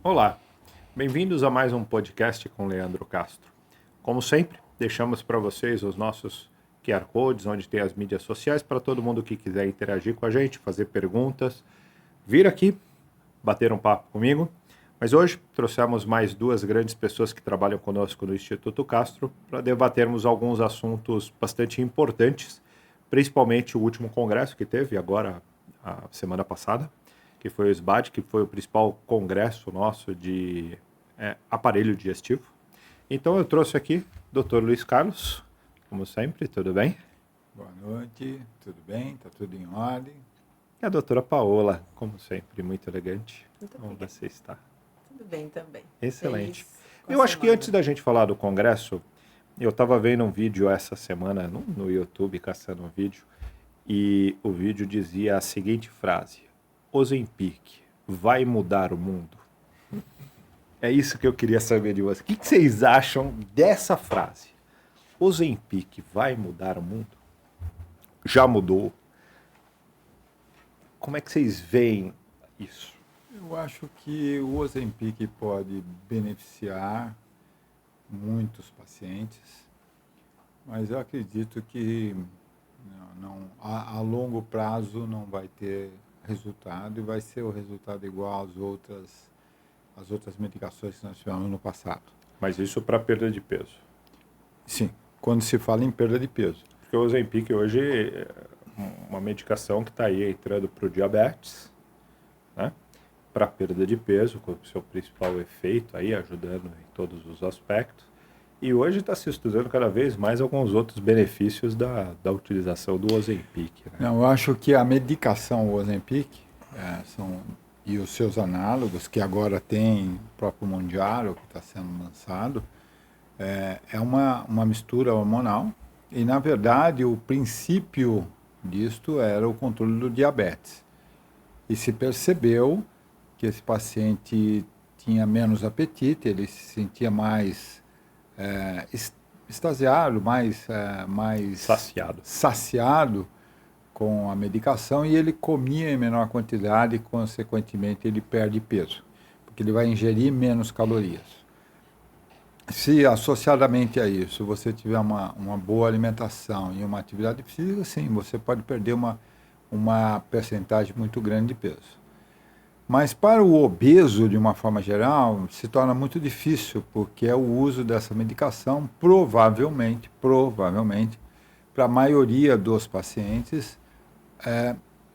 Olá, bem-vindos a mais um podcast com Leandro Castro. Como sempre, deixamos para vocês os nossos QR Codes, onde tem as mídias sociais, para todo mundo que quiser interagir com a gente, fazer perguntas, vir aqui, bater um papo comigo. Mas hoje trouxemos mais duas grandes pessoas que trabalham conosco no Instituto Castro para debatermos alguns assuntos bastante importantes, principalmente o último congresso que teve agora, a semana passada, que foi o SBAD, que foi o principal congresso nosso de aparelho digestivo. Então eu trouxe aqui o Dr. Luiz Carlos, como sempre, tudo bem? Boa noite, tudo bem? Está tudo em ordem? E a doutora Paola, como sempre, muito elegante. Muito Como obrigada. você está? Tudo bem também. Excelente. Feliz com a Eu acho que semana. antes da gente falar do congresso, eu estava vendo um vídeo essa semana no YouTube, caçando um vídeo, e o vídeo dizia a seguinte frase: Ozempic vai mudar o mundo? É isso que eu queria saber de vocês. O que vocês acham dessa frase? Ozempic vai mudar o mundo? Já mudou? Como é que vocês veem isso? Eu acho que o Ozempic pode beneficiar muitos pacientes, mas eu acredito que a longo prazo não vai ter resultado e vai ser o resultado igual às outras medicações que nós tivemos no passado. Mas isso para perda de peso. Sim, quando se fala em perda de peso. Porque o Ozempic hoje é uma medicação que está aí entrando para o diabetes, né? Para perda de peso, com o seu principal efeito aí, ajudando em todos os aspectos. E hoje está se estudando cada vez mais alguns outros benefícios da utilização do Ozempic, né? Não, eu acho que a medicação Ozempic e os seus análogos, que agora tem o próprio Mounjaro, que está sendo lançado, é uma mistura hormonal. E, na verdade, o princípio disto era o controle do diabetes. E se percebeu que esse paciente tinha menos apetite, ele se sentia mais extasiado, mais saciado com a medicação, e ele comia em menor quantidade e, consequentemente, ele perde peso, porque ele vai ingerir menos calorias. Se associadamente a isso você tiver uma boa alimentação e uma atividade física, sim, você pode perder uma percentagem muito grande de peso. Mas para o obeso, de uma forma geral, se torna muito difícil, porque é o uso dessa medicação, provavelmente, para a maioria dos pacientes,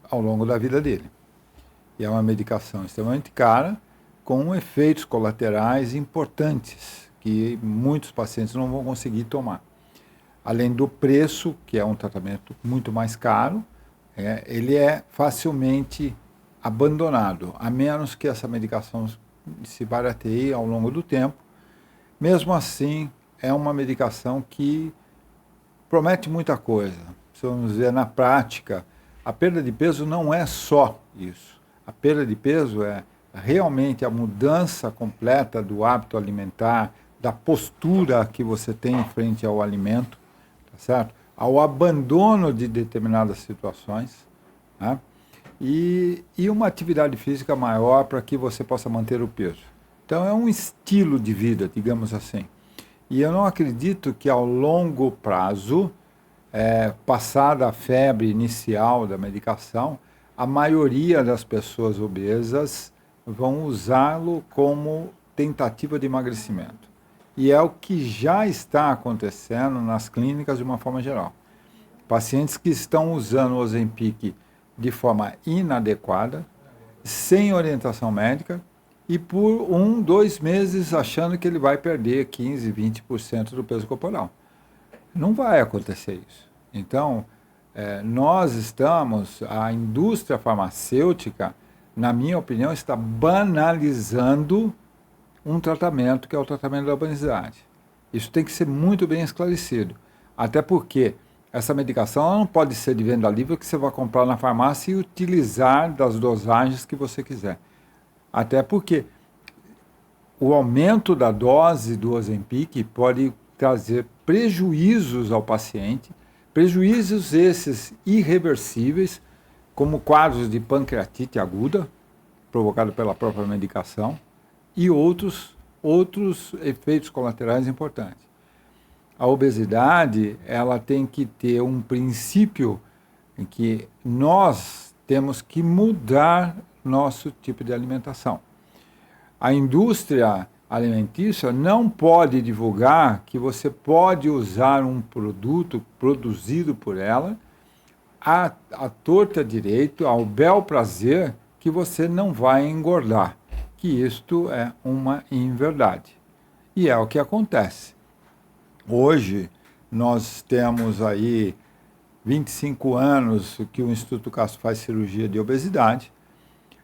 ao longo da vida dele. E é uma medicação extremamente cara, com efeitos colaterais importantes, que muitos pacientes não vão conseguir tomar. Além do preço, que é um tratamento muito mais caro, ele é facilmente abandonado, a menos que essa medicação se barateie ao longo do tempo. Mesmo assim, é uma medicação que promete muita coisa. Vamos dizer, na prática, a perda de peso não é só isso. A perda de peso é realmente a mudança completa do hábito alimentar, da postura que você tem em frente ao alimento, tá certo? Ao abandono de determinadas situações, né? E uma atividade física maior para que você possa manter o peso. Então é um estilo de vida, digamos assim. E eu não acredito que ao longo prazo, passada a febre inicial da medicação, a maioria das pessoas obesas vão usá-lo como tentativa de emagrecimento. E é o que já está acontecendo nas clínicas de uma forma geral. Pacientes que estão usando o Ozempic de forma inadequada, sem orientação médica, e por 2 meses achando que ele vai perder 15%, 20% do peso corporal. Não vai acontecer isso. Então, a indústria farmacêutica, na minha opinião, está banalizando um tratamento que é o tratamento da obesidade. Isso tem que ser muito bem esclarecido. Até porque essa medicação ela não pode ser de venda livre que você vai comprar na farmácia e utilizar das dosagens que você quiser. Até porque o aumento da dose do Ozempic pode trazer prejuízos ao paciente, prejuízos esses irreversíveis, como quadros de pancreatite aguda, provocado pela própria medicação, e outros efeitos colaterais importantes. A obesidade, ela tem que ter um princípio em que nós temos que mudar nosso tipo de alimentação. A indústria alimentícia não pode divulgar que você pode usar um produto produzido por ela à torta direito, ao bel prazer, que você não vai engordar, que isto é uma inverdade. E é o que acontece. Hoje, nós temos aí 25 anos que o Instituto Castro faz cirurgia de obesidade.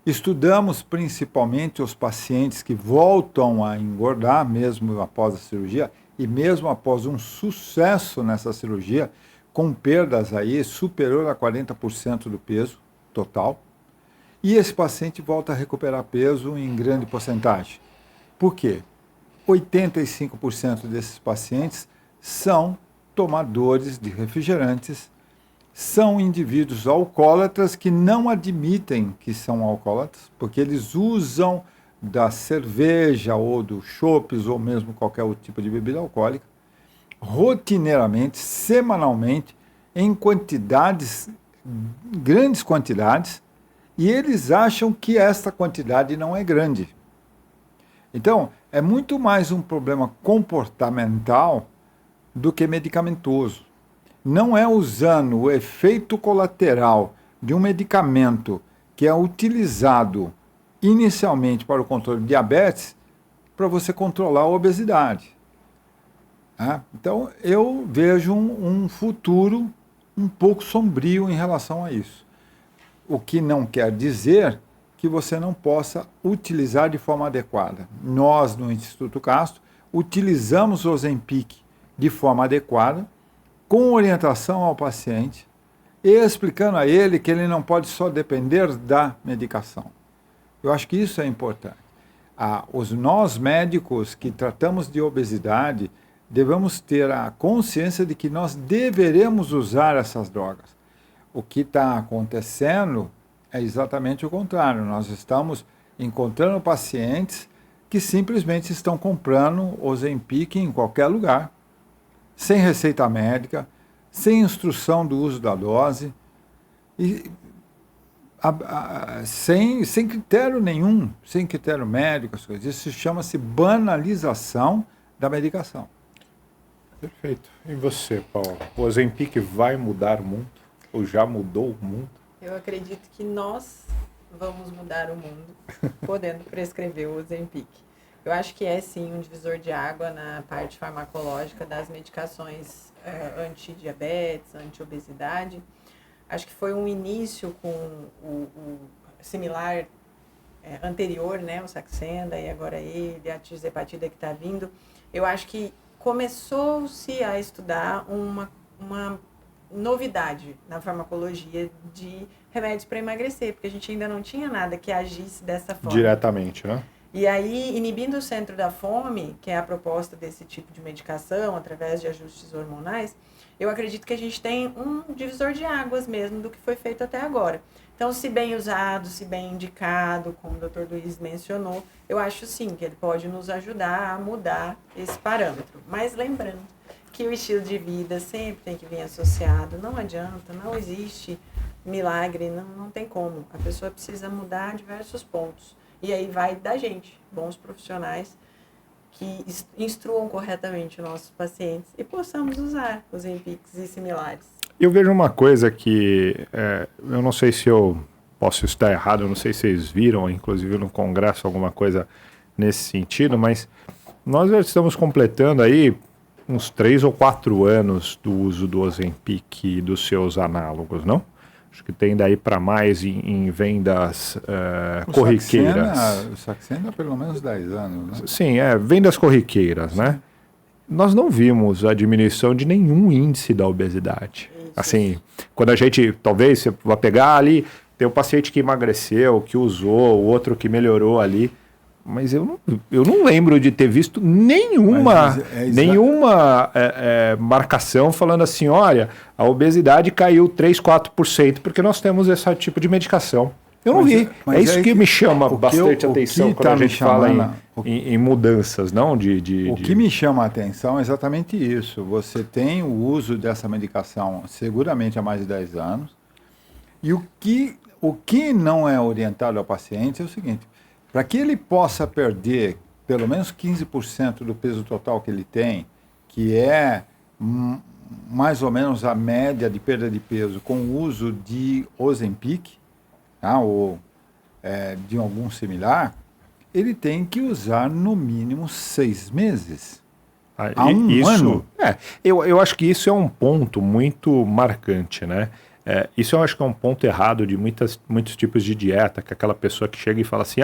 Estudamos principalmente os pacientes que voltam a engordar, mesmo após a cirurgia, e mesmo após um sucesso nessa cirurgia, com perdas aí superior a 40% do peso total. E esse paciente volta a recuperar peso em grande porcentagem. Por quê? 85% desses pacientes são tomadores de refrigerantes, são indivíduos alcoólatras que não admitem que são alcoólatras, porque eles usam da cerveja ou do chopes ou mesmo qualquer outro tipo de bebida alcoólica, rotineiramente, semanalmente, em quantidades, grandes quantidades, e eles acham que esta quantidade não é grande. Então, é muito mais um problema comportamental do que medicamentoso. Não é usando o efeito colateral de um medicamento que é utilizado inicialmente para o controle de diabetes para você controlar a obesidade. Então, eu vejo um futuro um pouco sombrio em relação a isso. O que não quer dizer que você não possa utilizar de forma adequada. Nós, no Instituto Castro, utilizamos o Ozempic de forma adequada, com orientação ao paciente, e explicando a ele que ele não pode só depender da medicação. Eu acho que isso é importante. Nós médicos que tratamos de obesidade, devemos ter a consciência de que nós deveremos usar essas drogas. O que está acontecendo é exatamente o contrário. Nós estamos encontrando pacientes que simplesmente estão comprando Ozempic em qualquer lugar, sem receita médica, sem instrução do uso da dose, e sem critério nenhum, sem critério médico, as coisas. Isso chama-se banalização da medicação. Perfeito. E você, Paulo? O Ozempic vai mudar o mundo? Ou já mudou o mundo? Eu acredito que nós vamos mudar o mundo podendo prescrever o Ozempic. Eu acho que é sim um divisor de água na parte farmacológica das medicações anti-diabetes, anti-obesidade. Acho que foi um início com o similar anterior, né, o Saxenda, e agora ele, a tirzepatida que está vindo. Eu acho que começou-se a estudar uma novidade na farmacologia de remédios para emagrecer, porque a gente ainda não tinha nada que agisse dessa forma. Diretamente, né? E aí, inibindo o centro da fome, que é a proposta desse tipo de medicação, através de ajustes hormonais, eu acredito que a gente tem um divisor de águas mesmo do que foi feito até agora. Então, se bem usado, se bem indicado, como o Dr. Luiz mencionou, eu acho sim que ele pode nos ajudar a mudar esse parâmetro. Mas lembrando que o estilo de vida sempre tem que vir associado, não adianta, não existe milagre, não tem como. A pessoa precisa mudar diversos pontos. E aí vai da gente, bons profissionais, que instruam corretamente os nossos pacientes e possamos usar os Ozempics e similares. Eu vejo uma coisa que, eu não sei se eu posso estar errado, eu não sei se vocês viram, inclusive no congresso, alguma coisa nesse sentido, mas nós já estamos completando aí uns 3 ou 4 anos do uso do Ozempic e dos seus análogos, não? Acho que tem daí para mais em vendas corriqueiras. O Saxenda há pelo menos 10 anos, né? Sim, vendas corriqueiras, né? Nós não vimos a diminuição de nenhum índice da obesidade. Isso. Assim, quando a gente, talvez, você vai pegar ali, tem um paciente que emagreceu, que usou, o outro que melhorou ali, mas eu não lembro de ter visto nenhuma marcação falando assim, olha, a obesidade caiu 3, 4% porque nós temos esse tipo de medicação. Eu não vi. Mas é isso que me chama bastante o atenção que quando tá a gente fala o em mudanças, não? O que me chama a atenção é exatamente isso. Você tem o uso dessa medicação seguramente há mais de 10 anos. E o que não é orientado ao paciente é o seguinte: para que ele possa perder pelo menos 15% do peso total que ele tem, que é mais ou menos a média de perda de peso com o uso de Ozempic, tá, ou de algum similar, ele tem que usar no mínimo 6 meses. Há um ano. Eu acho que isso é um ponto muito marcante, né? Isso eu acho que é um ponto errado de muitos tipos de dieta, que é aquela pessoa que chega e fala assim,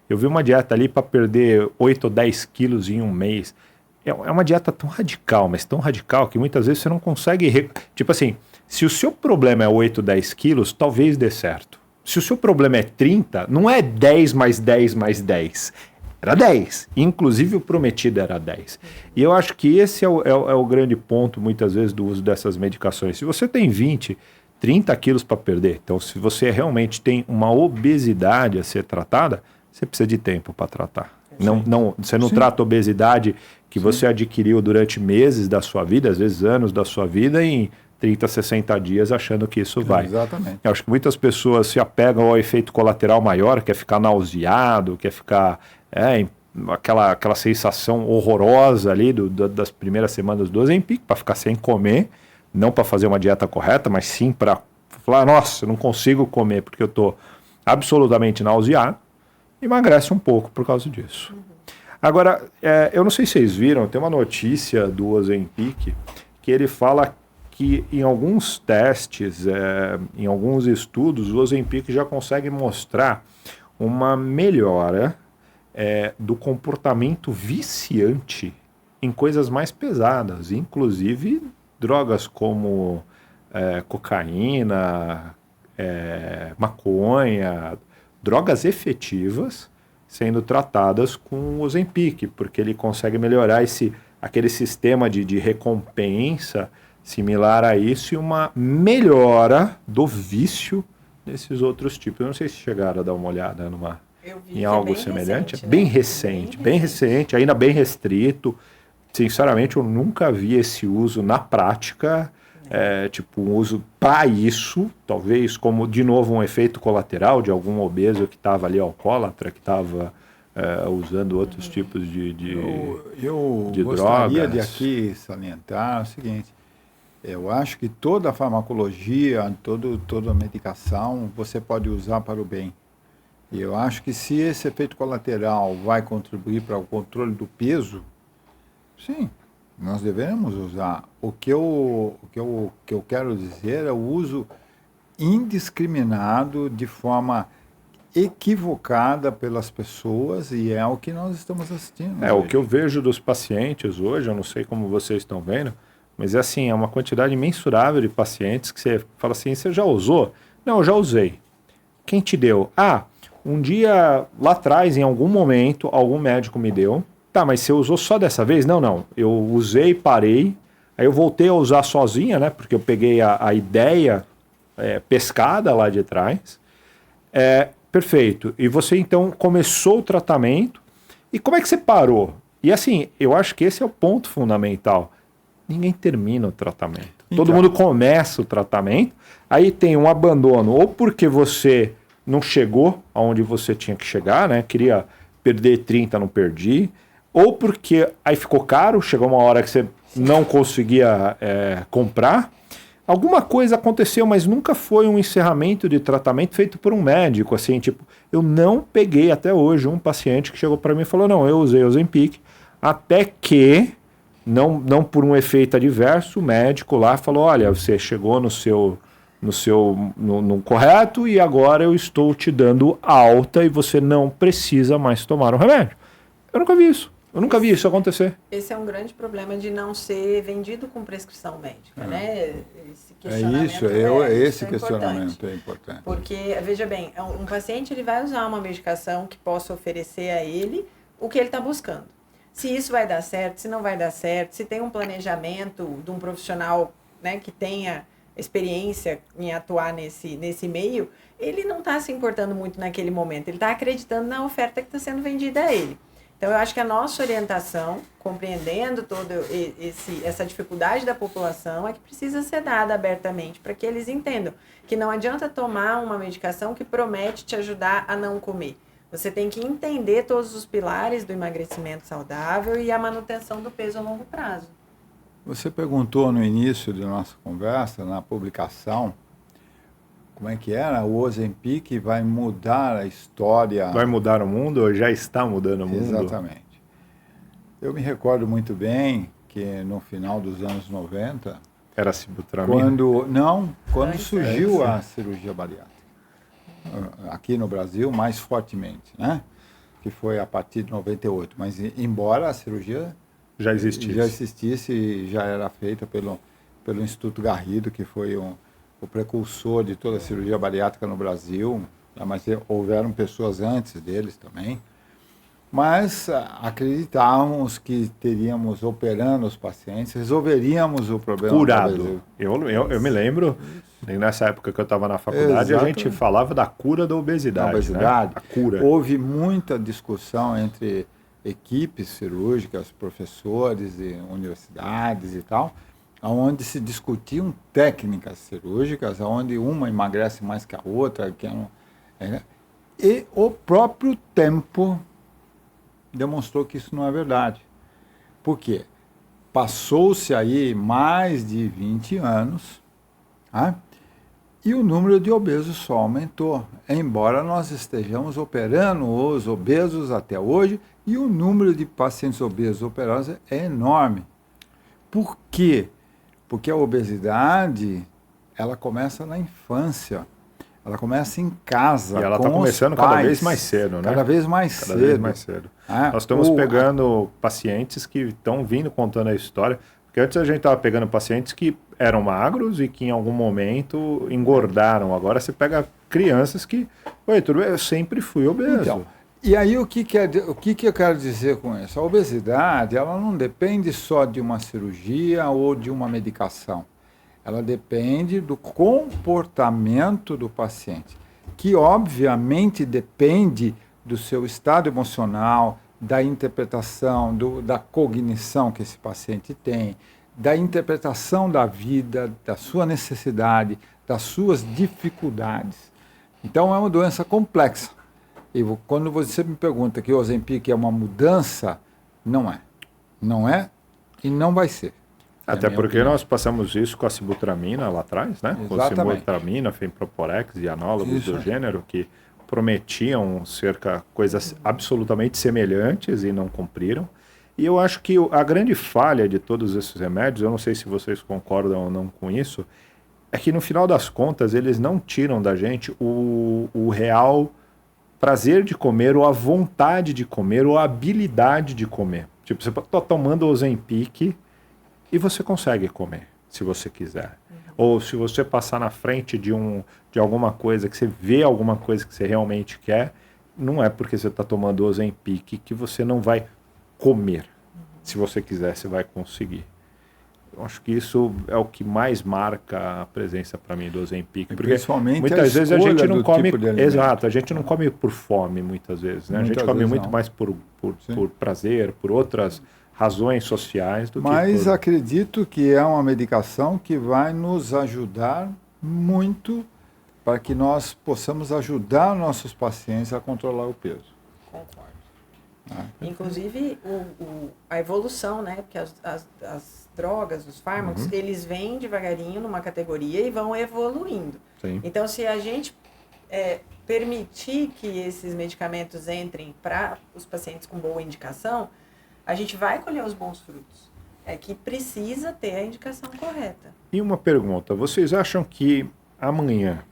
eu vi uma dieta ali para perder 8 ou 10 quilos em um mês. É uma dieta tão radical, mas tão radical que muitas vezes você não consegue... Tipo assim, se o seu problema é 8, 10 quilos, talvez dê certo. Se o seu problema é 30, não é 10 mais 10 mais 10. Era 10. Inclusive o prometido era 10. E eu acho que esse é o grande ponto, muitas vezes, do uso dessas medicações. Se você tem 20, 30 quilos para perder, então se você realmente tem uma obesidade a ser tratada, você precisa de tempo para tratar. Você não trata a obesidade que você adquiriu durante meses da sua vida, às vezes anos da sua vida, em 30, 60 dias achando que isso vai. Exatamente. Eu acho que muitas pessoas se apegam ao efeito colateral maior, quer ficar nauseado, quer ficar aquela sensação horrorosa ali das primeiras semanas do Ozempic, para ficar sem comer, não para fazer uma dieta correta, mas sim para falar, nossa, eu não consigo comer porque eu estou absolutamente nauseado, emagrece um pouco por causa disso. Agora, eu não sei se vocês viram, tem uma notícia do Ozempic que ele fala que em alguns testes, em alguns estudos, o Ozempic já consegue mostrar uma melhora do comportamento viciante em coisas mais pesadas, inclusive drogas como cocaína, maconha, drogas efetivas sendo tratadas com o Ozempic, porque ele consegue melhorar aquele sistema de recompensa similar a isso e uma melhora do vício desses outros tipos. Eu não sei se chegaram a dar uma olhada em algo semelhante. Recente, bem recente, bem recente, ainda bem restrito. Sinceramente, eu nunca vi esse uso na prática, um uso para isso, talvez como, de novo, um efeito colateral de algum obeso que estava ali alcoólatra, que estava usando outros tipos de eu de gostaria drogas. de aqui salientar o seguinte: eu acho que toda a farmacologia, toda a medicação, você pode usar para o bem. E eu acho que se esse efeito colateral vai contribuir para o controle do peso, sim, nós devemos usar. O que eu quero dizer é o uso indiscriminado, de forma equivocada pelas pessoas, e é o que nós estamos assistindo. O que eu vejo dos pacientes hoje, eu não sei como vocês estão vendo, mas é uma quantidade imensurável de pacientes que você fala assim, você já usou? Não, eu já usei. Quem te deu? Um dia lá atrás, em algum momento, algum médico me deu. Tá, mas você usou só dessa vez? Não. Eu usei, parei. Aí eu voltei a usar sozinha, né? Porque eu peguei a ideia pescada lá de trás. Perfeito. E você, então, começou o tratamento. E como é que você parou? E assim, eu acho que esse é o ponto fundamental. Ninguém termina o tratamento. Então, todo mundo começa o tratamento. Aí tem um abandono. Ou porque você não chegou aonde você tinha que chegar, né? Queria perder 30, não perdi. Ou porque aí ficou caro, chegou uma hora que você não conseguia comprar. Alguma coisa aconteceu, mas nunca foi um encerramento de tratamento feito por um médico. Assim, tipo, eu não peguei até hoje um paciente que chegou para mim e falou, não, eu usei Ozempic, até que, não por um efeito adverso, o médico lá falou, olha, você chegou no correto e agora eu estou te dando alta e você não precisa mais tomar o remédio. Eu nunca vi isso. Eu nunca vi isso acontecer. Esse é um grande problema de não ser vendido com prescrição médica, né? Esse Esse questionamento é importante. Porque, veja bem, um paciente ele vai usar uma medicação que possa oferecer a ele o que ele está buscando. Se isso vai dar certo, se não vai dar certo, se tem um planejamento de um profissional, né, que tenha experiência em atuar nesse meio, ele não está se importando muito naquele momento, ele está acreditando na oferta que está sendo vendida a ele. Então, eu acho que a nossa orientação, compreendendo toda essa dificuldade da população, é que precisa ser dada abertamente para que eles entendam que não adianta tomar uma medicação que promete te ajudar a não comer. Você tem que entender todos os pilares do emagrecimento saudável e a manutenção do peso a longo prazo. Você perguntou no início da nossa conversa, na publicação, como é que era? O Ozempic vai mudar a história. Vai mudar o mundo ou já está mudando o mundo? Exatamente. Eu me recordo muito bem que no final dos anos 90... Era sibutramina? Quando surgiu a cirurgia bariátrica. Aqui no Brasil, mais fortemente, né? Que foi a partir de 98. Mas, embora a cirurgia já existisse e já era feita pelo Instituto Garrido, que foi o precursor de toda a cirurgia bariátrica no Brasil, mas houveram pessoas antes deles também. Mas acreditávamos que teríamos, operando os pacientes, resolveríamos o problema. Curado. Eu me lembro, nessa época que eu estava na faculdade, a gente falava da cura da obesidade. Né? A cura. Houve muita discussão entre equipes cirúrgicas, professores e universidades e tal, onde se discutiam técnicas cirúrgicas, onde uma emagrece mais que a outra, e o próprio tempo demonstrou que isso não é verdade. Por quê? Passou-se aí mais de 20 anos, e o número de obesos só aumentou, embora nós estejamos operando os obesos até hoje, e o número de pacientes obesos operados é enorme. Por quê? Porque a obesidade, ela começa na infância, ela começa em casa, e ela está começando cada vez mais cedo, né? Cada vez mais cedo. Nós estamos pegando pacientes que estão vindo contando a história, porque antes a gente estava pegando pacientes que eram magros e que em algum momento engordaram. Agora você pega crianças que, eu sempre fui obeso. Então, e aí o que eu quero dizer com isso? A obesidade, ela não depende só de uma cirurgia ou de uma medicação. Ela depende do comportamento do paciente, que obviamente depende do seu estado emocional, da interpretação, da cognição que esse paciente tem, da interpretação da vida, da sua necessidade, das suas dificuldades. Então é uma doença complexa. E quando você me pergunta que o Ozempic é uma mudança, não é. Não é e não vai ser. Até porque nós passamos isso com a sibutramina lá atrás, né? Com a sibutramina, femproporex e análogos do gênero que prometiam coisas absolutamente semelhantes e não cumpriram. E eu acho que a grande falha de todos esses remédios, eu não sei se vocês concordam ou não com isso, é que no final das contas eles não tiram da gente o real prazer de comer, ou a vontade de comer, ou a habilidade de comer. Tipo, você está tomando Ozempic e você consegue comer, se você quiser. Ou se você passar na frente de alguma coisa, que você vê alguma coisa que você realmente quer, não é porque você está tomando Ozempic que você não vai comer. Se você quiser, você vai conseguir. Eu acho que isso é o que mais marca a presença para mim do Ozempic. Porque principalmente muitas vezes a gente não come. Tipo Exato, a gente não come por fome muitas vezes. Né? A gente come muito mais por prazer, por outras razões sociais do que. Mas acredito que é uma medicação que vai nos ajudar muito para que nós possamos ajudar nossos pacientes a controlar o peso. Concordo. Inclusive a evolução, né? Porque as drogas, os fármacos, eles vêm devagarinho numa categoria e vão evoluindo. Sim. Então, se a gente permitir que esses medicamentos entrem para os pacientes com boa indicação, a gente vai colher os bons frutos. É que precisa ter a indicação correta. E uma pergunta, vocês acham que amanhã,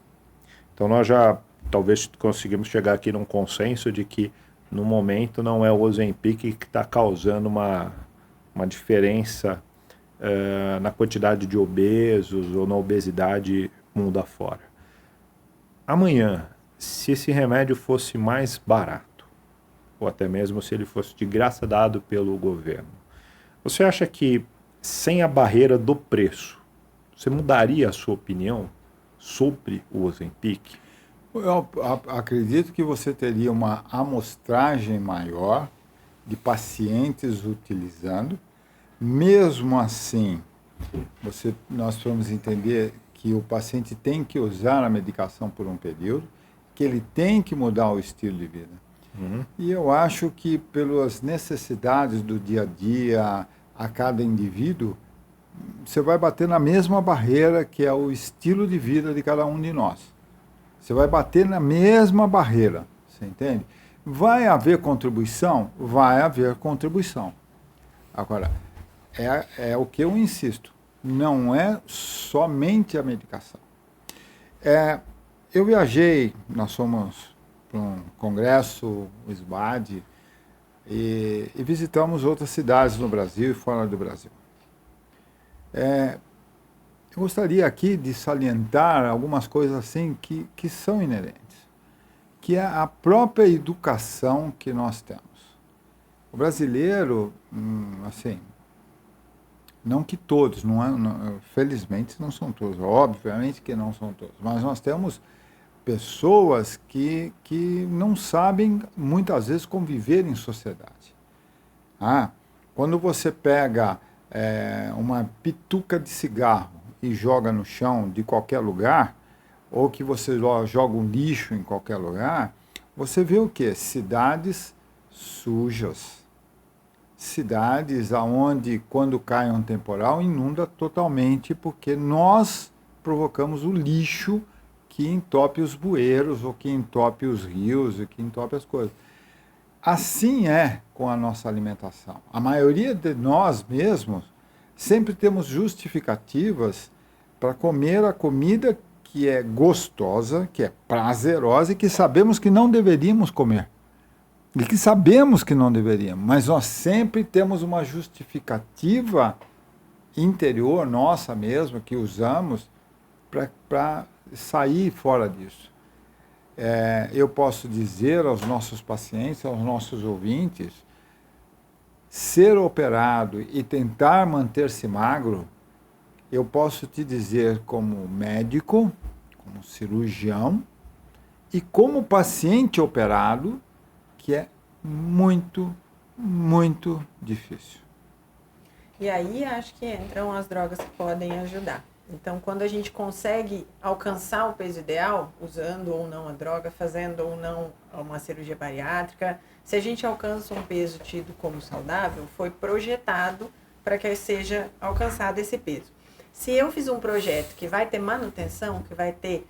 então nós já talvez conseguimos chegar aqui num consenso de que no momento não é o Ozempic que está causando uma diferença na quantidade de obesos ou na obesidade mundo afora. Amanhã, se esse remédio fosse mais barato, ou até mesmo se ele fosse de graça dado pelo governo, você acha que sem a barreira do preço, Você mudaria a sua opinião sobre o Ozempic? Eu acredito que você teria uma amostragem maior de pacientes utilizando. Mesmo assim, nós vamos entender que o paciente tem que usar a medicação por um período, que ele tem que mudar o estilo de vida. E eu acho que pelas necessidades do dia a dia, a cada indivíduo, você vai bater na mesma barreira que é o estilo de vida de cada um de nós. Você vai bater na mesma barreira, você entende? Vai haver contribuição? Vai haver contribuição. Agora, é o que eu insisto, não é somente a medicação. Eu viajei, nós fomos para um congresso, o SBAD, e visitamos outras cidades no Brasil e fora do Brasil. Eu gostaria aqui de salientar algumas coisas assim que são inerentes, que é a própria educação que nós temos. O brasileiro, assim, não que todos, felizmente não são todos, obviamente que não são todos, mas nós temos pessoas que não sabem, muitas vezes, conviver em sociedade. Quando você pega uma pituca de cigarro e joga no chão de qualquer lugar, ou que você joga um lixo em qualquer lugar, você vê o quê? Cidades sujas. Cidades onde, quando cai um temporal, inunda totalmente, porque nós provocamos o lixo que entope os bueiros, ou que entope os rios, ou que entope as coisas. Assim é com a nossa alimentação. A maioria de nós mesmos sempre temos justificativas para comer a comida que é gostosa, que é prazerosa e que sabemos que não deveríamos comer. E que sabemos que não deveríamos, mas nós sempre temos uma justificativa interior nossa mesmo, que usamos para sair fora disso. Eu posso dizer aos nossos pacientes, aos nossos ouvintes, ser operado e tentar manter-se magro, eu posso te dizer como médico, como cirurgião e como paciente operado, que é muito, muito difícil. E aí acho que entram as drogas que podem ajudar. Então, quando a gente consegue alcançar o peso ideal, usando ou não a droga, fazendo ou não uma cirurgia bariátrica, se a gente alcança um peso tido como saudável, foi projetado para que seja alcançado esse peso. Se eu fiz um projeto que vai ter manutenção, que vai ter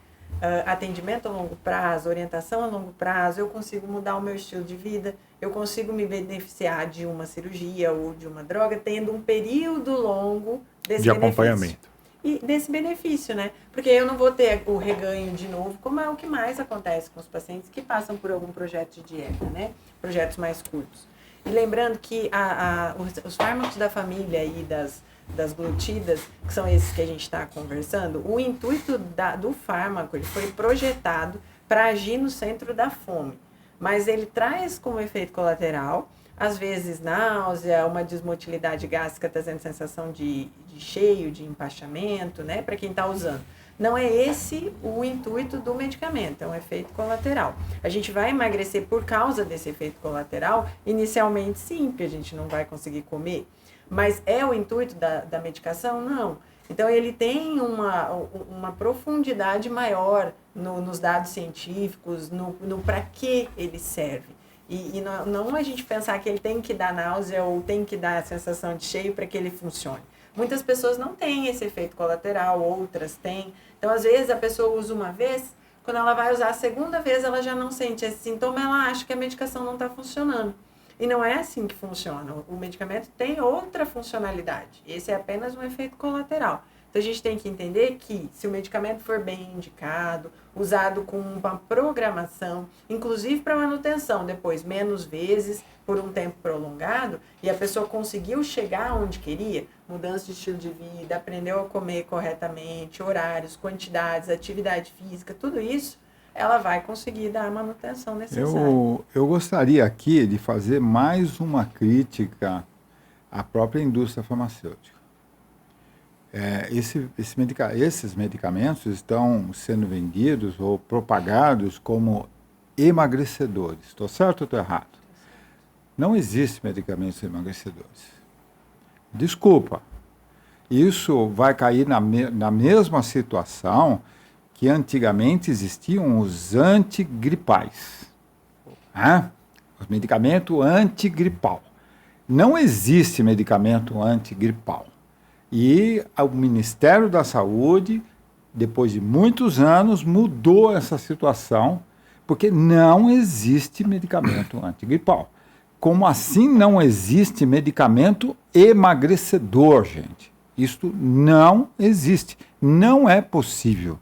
atendimento a longo prazo, orientação a longo prazo, eu consigo mudar o meu estilo de vida, eu consigo me beneficiar de uma cirurgia ou de uma droga, tendo um período longo desse de acompanhamento. E desse benefício, né? Porque eu não vou ter o reganho de novo, como é o que mais acontece com os pacientes que passam por algum projeto de dieta, né? Projetos mais curtos. E lembrando que os fármacos da família e das glutidas, que são esses que a gente está conversando, o intuito do fármaco ele foi projetado para agir no centro da fome. Mas ele traz como efeito colateral, às vezes náusea, uma desmotilidade gástrica, trazendo sensação de cheio, de empachamento, né, para quem está usando. Não é esse o intuito do medicamento, é um efeito colateral. A gente vai emagrecer por causa desse efeito colateral? Inicialmente sim, porque a gente não vai conseguir comer. Mas é o intuito da medicação? Não. Então ele tem uma profundidade maior nos dados científicos, no para que ele serve. E não a gente pensar que ele tem que dar náusea ou tem que dar a sensação de cheio para que ele funcione. Muitas pessoas não têm esse efeito colateral, outras têm. Então, às vezes, a pessoa usa uma vez, quando ela vai usar a segunda vez, ela já não sente esse sintoma, ela acha que a medicação não está funcionando. E não é assim que funciona. O medicamento tem outra funcionalidade. Esse é apenas um efeito colateral. Então, a gente tem que entender que, se o medicamento for bem indicado, usado com uma programação, inclusive para manutenção, depois menos vezes, por um tempo prolongado, e a pessoa conseguiu chegar onde queria, mudança de estilo de vida, aprendeu a comer corretamente, horários, quantidades, atividade física, tudo isso, ela vai conseguir dar a manutenção necessária. Eu gostaria aqui de fazer mais uma crítica à própria indústria farmacêutica. Esses medicamentos estão sendo vendidos ou propagados como emagrecedores. Estou certo ou estou errado? Não existe medicamentos emagrecedores. Desculpa. Isso vai cair na mesma situação que antigamente existiam os antigripais. Os medicamentos antigripal. Não existe medicamento antigripal. E o Ministério da Saúde, depois de muitos anos, mudou essa situação, porque não existe medicamento antigripal. Como assim não existe medicamento emagrecedor, gente? Isto não existe. Não é possível.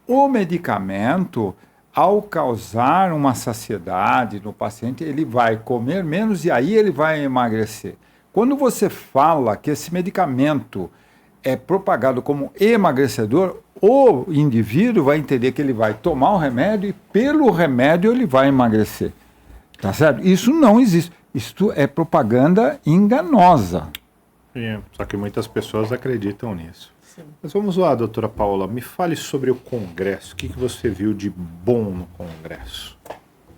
O medicamento, ao causar uma saciedade no paciente, ele vai comer menos e aí ele vai emagrecer. Quando você fala que esse medicamento é propagado como emagrecedor, o indivíduo vai entender que ele vai tomar o remédio e pelo remédio ele vai emagrecer. Tá certo? Isso não existe. Isso é propaganda enganosa. Só que muitas pessoas acreditam nisso. Sim. Mas vamos lá, doutora Paula, me fale sobre o Congresso. O que você viu de bom no Congresso?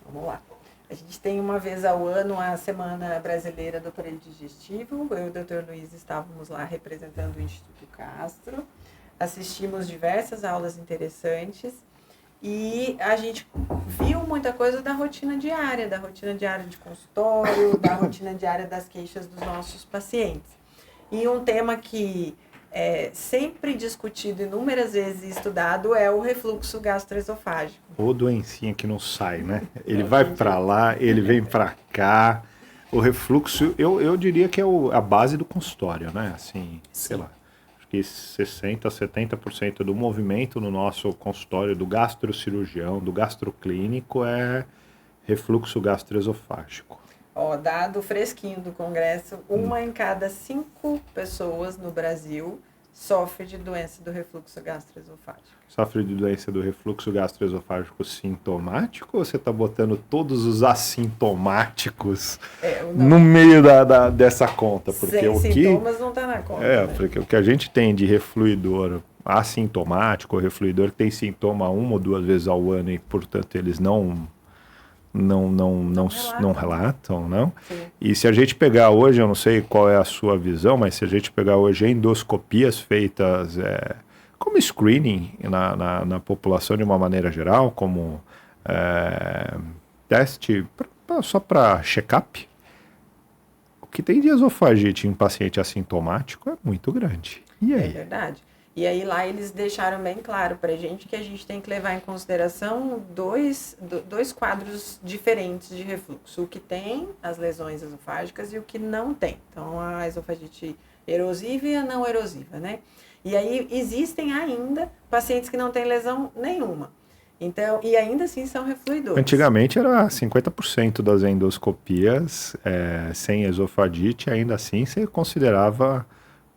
Vamos lá. A gente tem uma vez ao ano a Semana Brasileira do Aparelho Digestivo. Eu e o Dr. Luiz estávamos lá representando o Instituto Castro. Assistimos diversas aulas interessantes e a gente viu muita coisa da rotina diária de consultório, da rotina diária das queixas dos nossos pacientes. E um tema que é sempre discutido inúmeras vezes e estudado é o refluxo gastroesofágico. Ou doencinha que não sai, né? Ele vai para lá, ele vem para cá. O refluxo, eu diria que é a base do consultório, né? Assim, sei lá, acho que 60%, 70% do movimento no nosso consultório do gastrocirurgião, do gastroclínico é refluxo gastroesofágico. Dado fresquinho do Congresso, 1 em cada 5 pessoas no Brasil sofre de doença do refluxo gastroesofágico. Sofre de doença do refluxo gastroesofágico sintomático ou você está botando todos os assintomáticos no meio dessa conta? Porque sem sintomas não está na conta. Né? Porque o que a gente tem de refluidor assintomático, refluidor que tem sintoma 1 ou 2 vezes ao ano e, portanto, eles não relatam, não? Sim. E se a gente pegar hoje, eu não sei qual é a sua visão, mas se a gente pegar hoje endoscopias feitas como screening na população de uma maneira geral, como teste só para check-up, o que tem de esofagite em paciente assintomático é muito grande. E aí? É verdade. E aí lá eles deixaram bem claro para a gente que a gente tem que levar em consideração dois quadros diferentes de refluxo. O que tem as lesões esofágicas e o que não tem. Então a esofagite erosiva e a não erosiva, né? E aí existem ainda pacientes que não têm lesão nenhuma. Então, e ainda assim são refluidores. Antigamente era 50% das endoscopias sem esofagite, ainda assim você considerava,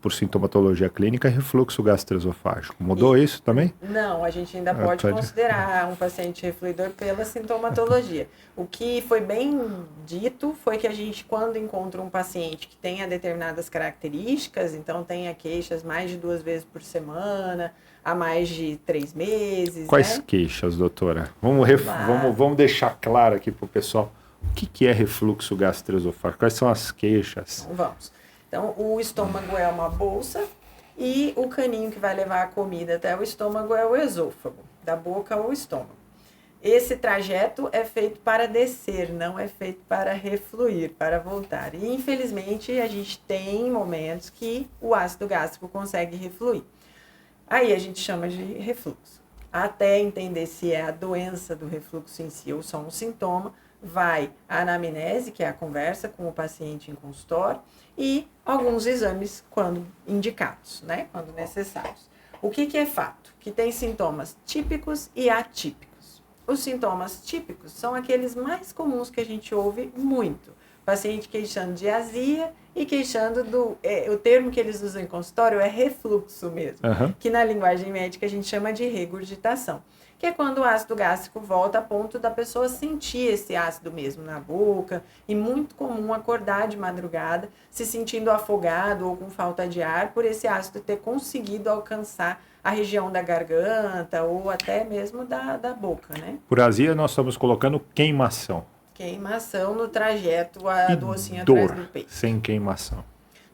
por sintomatologia clínica, refluxo gastroesofágico. Mudou isso também? Não, a gente ainda pode considerar um paciente refluidor pela sintomatologia. O que foi bem dito foi que a gente, quando encontra um paciente que tenha determinadas características, então tenha queixas mais de 2 vezes por semana, há mais de 3 meses. Quais né? queixas, doutora? Vamos deixar claro aqui para o pessoal o que é refluxo gastroesofágico. Quais são as queixas? Então, vamos. Então, o estômago é uma bolsa e o caninho que vai levar a comida até o estômago é o esôfago, da boca ao estômago. Esse trajeto é feito para descer, não é feito para refluir, para voltar. E, infelizmente, a gente tem momentos que o ácido gástrico consegue refluir. Aí a gente chama de refluxo. Até entender se é a doença do refluxo em si ou só um sintoma, vai a anamnese, que é a conversa com o paciente em consultório, e alguns exames quando indicados, né? Quando necessários. O que é fato? Que tem sintomas típicos e atípicos. Os sintomas típicos são aqueles mais comuns que a gente ouve muito. Paciente queixando de azia e queixando o termo que eles usam em consultório é refluxo mesmo, que na linguagem médica a gente chama de regurgitação. que é quando o ácido gástrico volta a ponto da pessoa sentir esse ácido mesmo na boca, e muito comum acordar de madrugada se sentindo afogado ou com falta de ar por esse ácido ter conseguido alcançar a região da garganta ou até mesmo da boca, né? Por azia, nós estamos colocando queimação. Queimação no trajeto do ossinho Dor, atrás do peito. sem queimação.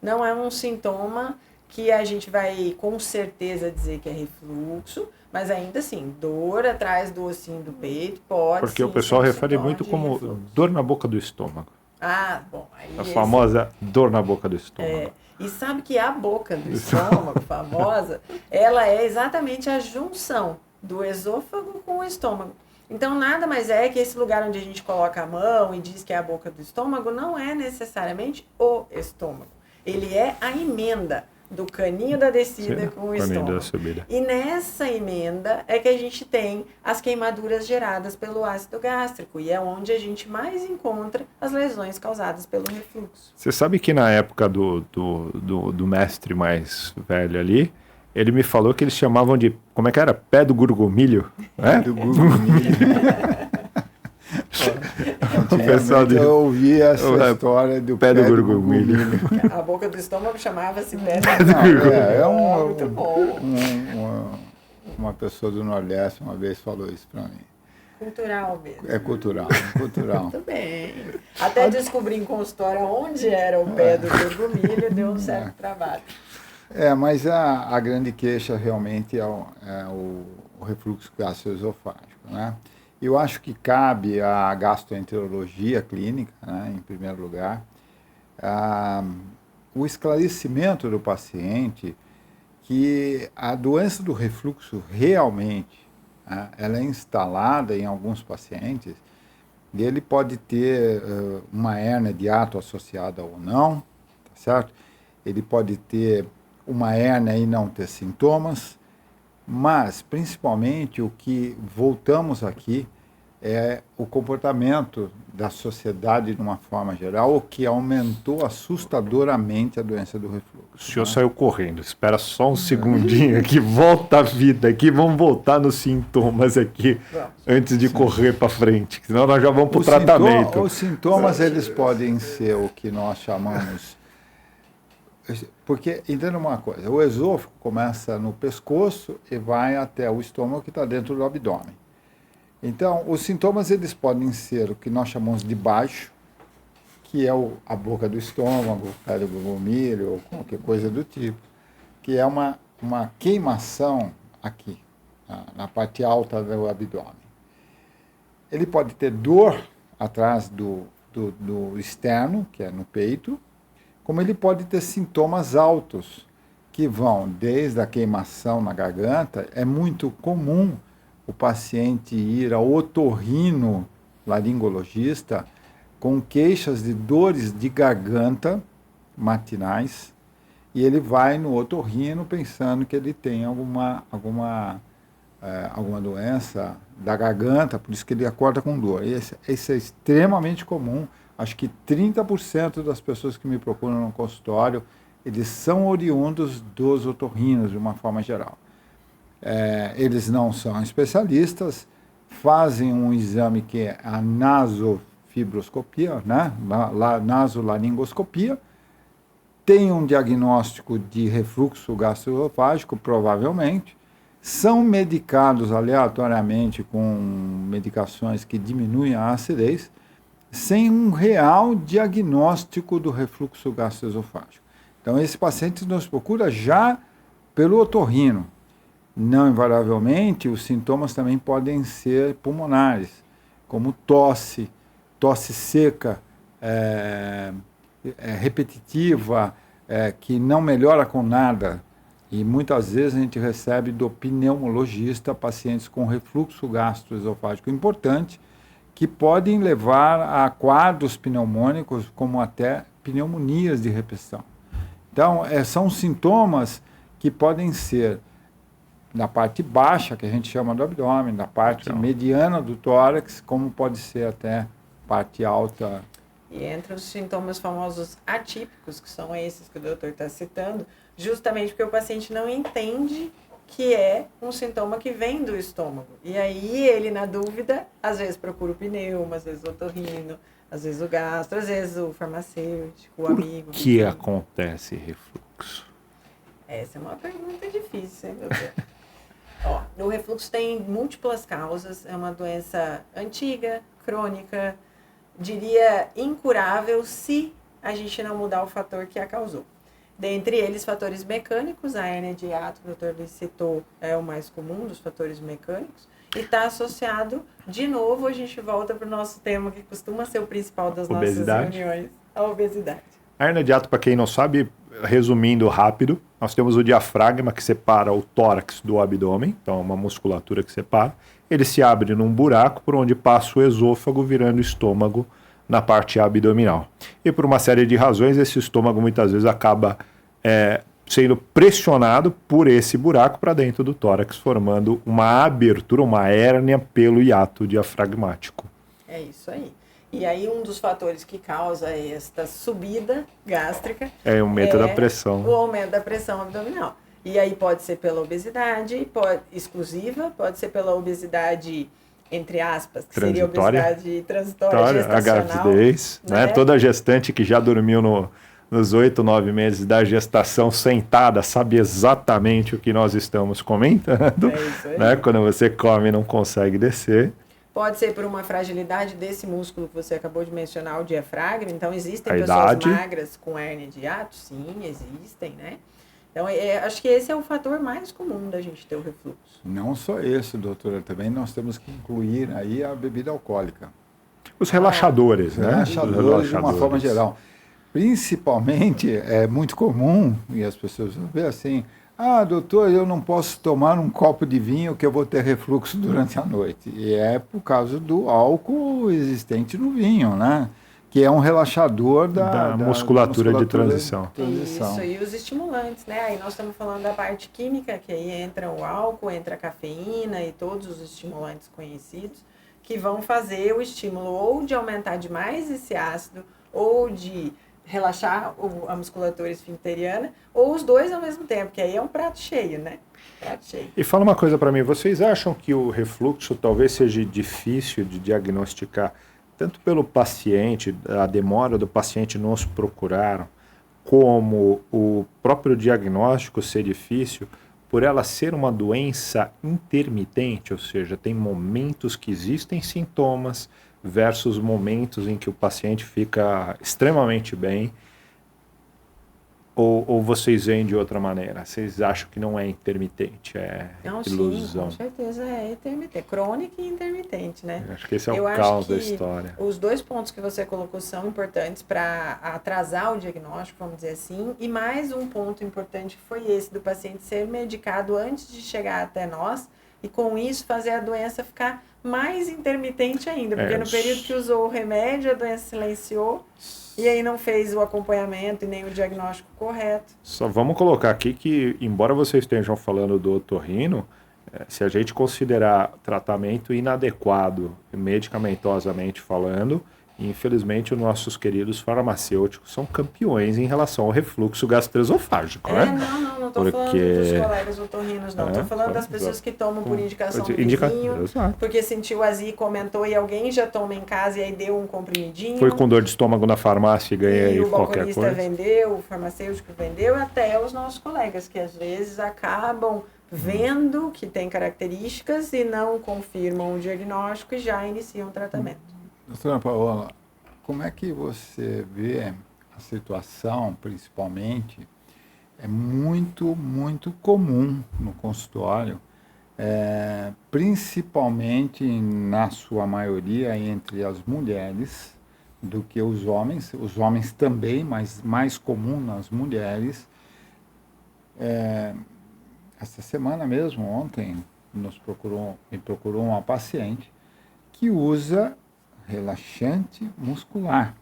Não é um sintoma que a gente vai com certeza dizer que é refluxo, mas ainda assim, dor atrás do ossinho do peito pode. Porque sim, o pessoal ser um refere sintoma muito de como refluxo. dor na boca do estômago. Ah, bom. Aí A famosa dor na boca do estômago. E sabe que a boca do estômago, famosa, ela é exatamente a junção do esôfago com o estômago. Então, nada mais é que esse lugar onde a gente coloca a mão e diz que é a boca do estômago não é necessariamente o estômago. Ele é a emenda do caninho da descida Sim, com o caninho da estômago. subida. E nessa emenda é que a gente tem as queimaduras geradas pelo ácido gástrico, e é onde a gente mais encontra as lesões causadas pelo refluxo. Você sabe que na época do mestre mais velho ali, ele me falou que eles chamavam de, como é que era? Pé do gurgumilho? É? Do gurgumilho. O pessoal de... Eu ouvi essa história do pé do gurgumilho. A boca do estômago chamava-se pé Não, muito bom. Uma pessoa do Nordeste uma vez falou isso para mim. Cultural mesmo. É cultural. Muito bem. Até descobrir em consultório onde era o pé do gurgumilho deu um certo trabalho. Mas a grande queixa realmente é o refluxo gastroesofágico, né? Eu acho que cabe à gastroenterologia clínica, né, em primeiro lugar, o esclarecimento do paciente que a doença do refluxo realmente, né, ela é instalada em alguns pacientes e ele pode ter uma hérnia de hiato associada ou não, tá certo? Ele pode ter uma hérnia e não ter sintomas, mas principalmente o que voltamos aqui é o comportamento da sociedade de uma forma geral, o que aumentou assustadoramente a doença do refluxo. O senhor saiu correndo, espera só um segundinho aqui, volta a vida aqui, vamos voltar nos sintomas aqui, antes de correr para frente, senão nós já vamos para o tratamento. Os sintomas, eles podem ser o que nós chamamos... Porque, entenda uma coisa, o esôfago começa no pescoço e vai até o estômago que está dentro do abdômen. Então, os sintomas eles podem ser o que nós chamamos de baixo, que é a boca do estômago, o pé do gurgumilho, ou qualquer coisa do tipo, que é uma queimação aqui, na parte alta do abdômen. Ele pode ter dor atrás do externo, que é no peito, como ele pode ter sintomas altos, que vão desde a queimação na garganta. É muito comum o paciente ir ao otorrino laringologista com queixas de dores de garganta matinais, e ele vai no otorrino pensando que ele tem alguma doença da garganta, por isso que ele acorda com dor. Isso é extremamente comum. Acho que 30% das pessoas que me procuram no consultório, eles são oriundos dos otorrinos, de uma forma geral. Eles não são especialistas, fazem um exame que é a nasofibroscopia, né? Nasolaringoscopia, tem um diagnóstico de refluxo gastroesofágico, provavelmente, são medicados aleatoriamente com medicações que diminuem a acidez, sem um real diagnóstico do refluxo gastroesofágico. Então, esse paciente nos procura já pelo otorrino. Não invariavelmente, os sintomas também podem ser pulmonares, como tosse seca, repetitiva, que não melhora com nada. E muitas vezes a gente recebe do pneumologista pacientes com refluxo gastroesofágico importante, que podem levar a quadros pneumônicos, como até pneumonias de repetição. Então, são sintomas que podem ser na parte baixa, que a gente chama do abdômen, na parte mediana do tórax, como pode ser até parte alta. E entre os sintomas famosos atípicos, que são esses que o doutor está citando, justamente porque o paciente não entende que é um sintoma que vem do estômago. E aí ele, na dúvida, às vezes procura o pneuma, às vezes o otorrino, às vezes o gastro, às vezes o farmacêutico, o amigo. Por que acontece refluxo? Essa é uma pergunta difícil, hein, meu Deus? Ó, o refluxo tem múltiplas causas, é uma doença antiga, crônica, diria incurável se a gente não mudar o fator que a causou. Dentre eles, fatores mecânicos, a hérnia de hiato, que o Dr. Luiz citou, é o mais comum dos fatores mecânicos, e está associado, de novo, a gente volta para o nosso tema, que costuma ser o principal das nossas reuniões, a obesidade. A hérnia de hiato, para quem não sabe, resumindo rápido, nós temos o diafragma que separa o tórax do abdômen, então uma musculatura que separa. Ele se abre num buraco por onde passa o esôfago, virando estômago na parte abdominal. E por uma série de razões, esse estômago muitas vezes acaba sendo pressionado por esse buraco para dentro do tórax, formando uma abertura, uma hérnia pelo hiato diafragmático. É isso aí. E aí um dos fatores que causa esta subida gástrica é o aumento da pressão. O aumento da pressão abdominal. E aí pode ser pela obesidade exclusiva, pode ser pela obesidade, entre aspas, que seria obesidade transitória, gestacional. Gravidez, né? Toda gestante que já dormiu nos 8, 9 meses da gestação sentada sabe exatamente o que nós estamos comentando. É isso aí. Né? Quando você come e não consegue descer. Pode ser por uma fragilidade desse músculo que você acabou de mencionar, o diafragma. Então, existem pessoas magras com hérnia de hiato? Sim, existem, né? Então, acho que esse é o fator mais comum da gente ter o refluxo. Não só esse, doutora, também nós temos que incluir aí a bebida alcoólica. Os relaxadores, né? Relaxadores de uma forma geral. Principalmente, é muito comum, e as pessoas vão ver assim, doutor, eu não posso tomar um copo de vinho que eu vou ter refluxo durante a noite. E é por causa do álcool existente no vinho, né? Que é um relaxador da musculatura de transição. Isso, e os estimulantes, né? Aí nós estamos falando da parte química, que aí entra o álcool, entra a cafeína e todos os estimulantes conhecidos, que vão fazer o estímulo ou de aumentar demais esse ácido, ou de relaxar a musculatura esfincteriana, ou os dois ao mesmo tempo, que aí é um prato cheio, né? Prato cheio. E fala uma coisa para mim, vocês acham que o refluxo talvez seja difícil de diagnosticar, tanto pelo paciente, a demora do paciente nos procurar, como o próprio diagnóstico ser difícil, por ela ser uma doença intermitente, ou seja, tem momentos que existem sintomas, versus momentos em que o paciente fica extremamente bem, ou vocês veem de outra maneira? Vocês acham que não é intermitente, não, ilusão? Sim, com certeza é intermitente, crônica e intermitente, né? Acho que esse é o caos da história. Os dois pontos que você colocou são importantes para atrasar o diagnóstico, vamos dizer assim, e mais um ponto importante foi esse do paciente ser medicado antes de chegar até nós, e com isso fazer a doença ficar mais intermitente ainda, porque no período que usou o remédio, a doença silenciou, e aí não fez o acompanhamento e nem o diagnóstico correto. Só vamos colocar aqui que, embora vocês estejam falando do otorrino, se a gente considerar tratamento inadequado, medicamentosamente falando, infelizmente os nossos queridos farmacêuticos são campeões em relação ao refluxo gastroesofágico, né? Não estou falando dos colegas otorrinos, não. Estou falando das pessoas que tomam por indicação do vizinho, porque sentiu azia e comentou, e alguém já toma em casa e aí deu um comprimidinho. Foi com dor de estômago na farmácia e ganhei qualquer coisa. O balconista vendeu, o farmacêutico vendeu, até os nossos colegas, que às vezes acabam vendo que tem características e não confirmam o diagnóstico e já iniciam o tratamento. Doutora Paola, como é que você vê a situação, principalmente, é muito, muito comum no consultório, principalmente na sua maioria entre as mulheres do que os homens também, mas mais comum nas mulheres. Essa semana mesmo, ontem, me procurou uma paciente que usa relaxante muscular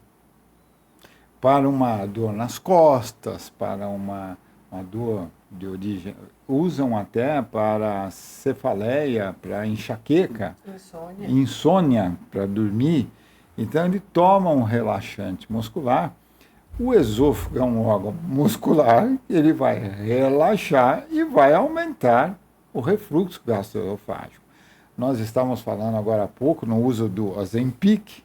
para uma dor nas costas, para uma dor de origem, usam até para cefaleia, para enxaqueca, insônia para dormir. Então ele toma um relaxante muscular. O esôfago é um órgão muscular, ele vai relaxar e vai aumentar o refluxo gastroesofágico. Nós estávamos falando agora há pouco no uso do Ozempic.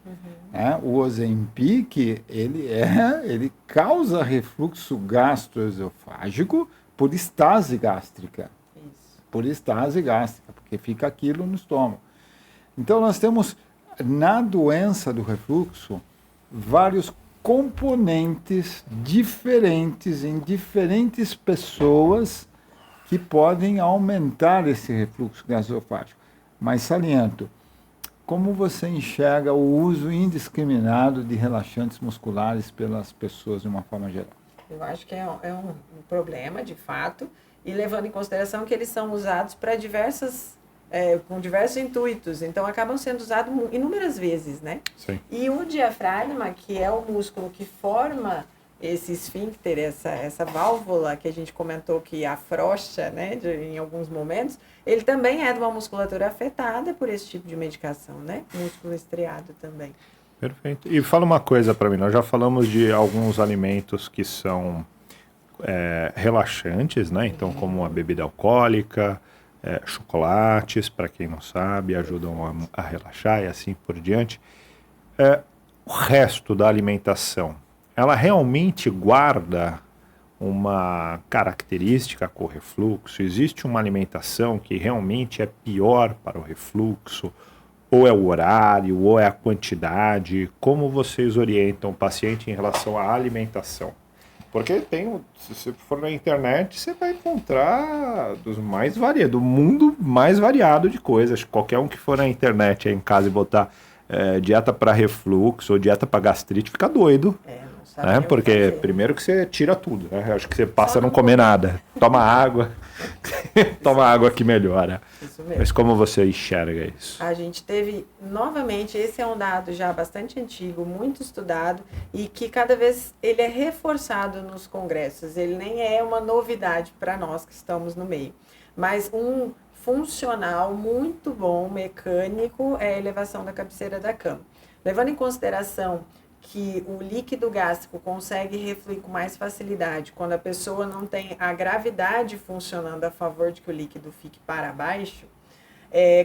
Né? O Ozempic, ele causa refluxo gastroesofágico por estase gástrica. Isso. Por estase gástrica, porque fica aquilo no estômago. Então, nós temos, na doença do refluxo, vários componentes diferentes em diferentes pessoas que podem aumentar esse refluxo gastroesofágico. Mas saliento, como você enxerga o uso indiscriminado de relaxantes musculares pelas pessoas de uma forma geral? Eu acho que é um problema, de fato, e levando em consideração que eles são usados para com diversos intuitos, então acabam sendo usados inúmeras vezes, né? Sim. E o diafragma, que é o músculo que forma esse esfíncter, essa válvula que a gente comentou que afrouxa, né, em alguns momentos, ele também é de uma musculatura afetada por esse tipo de medicação, né? Músculo estriado também. Perfeito. E fala uma coisa para mim, nós já falamos de alguns alimentos que são relaxantes, né? Então, como a bebida alcoólica, chocolates, para quem não sabe, ajudam a relaxar e assim por diante. O resto da alimentação, ela realmente guarda uma característica com o refluxo? Existe uma alimentação que realmente é pior para o refluxo? Ou é o horário, ou é a quantidade? Como vocês orientam o paciente em relação à alimentação? Porque se você for na internet, você vai encontrar do mundo mais variado de coisas. Qualquer um que for na internet aí em casa e botar dieta para refluxo ou dieta para gastrite, fica doido. Não sabe porque primeiro que você tira tudo, né? Acho que você passa a não comer nada. Toma água. Toma água que melhora. Isso mesmo. Mas como você enxerga isso? A gente teve, novamente, esse é um dado já bastante antigo, muito estudado, e que cada vez ele é reforçado nos congressos. Ele nem é uma novidade para nós que estamos no meio. Mas um funcional muito bom, mecânico, é a elevação da cabeceira da cama. Levando em consideração que o líquido gástrico consegue refluir com mais facilidade quando a pessoa não tem a gravidade funcionando a favor de que o líquido fique para baixo,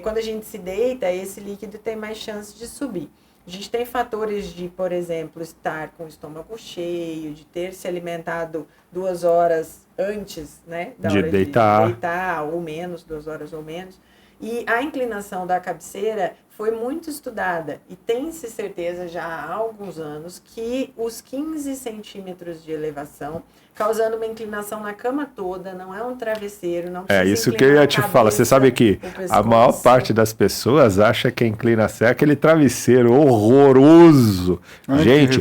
quando a gente se deita, esse líquido tem mais chance de subir. A gente tem fatores de, por exemplo, estar com o estômago cheio, de ter se alimentado 2 horas antes, né, da hora de deitar, ou menos, 2 horas ou menos. E a inclinação da cabeceira foi muito estudada e tem-se certeza já há alguns anos que os 15 centímetros de elevação, causando uma inclinação na cama toda, não é um travesseiro, não precisa isso que eu ia te falar. Você sabe que a maior parte das pessoas acha que a inclinação é aquele travesseiro horroroso. Gente,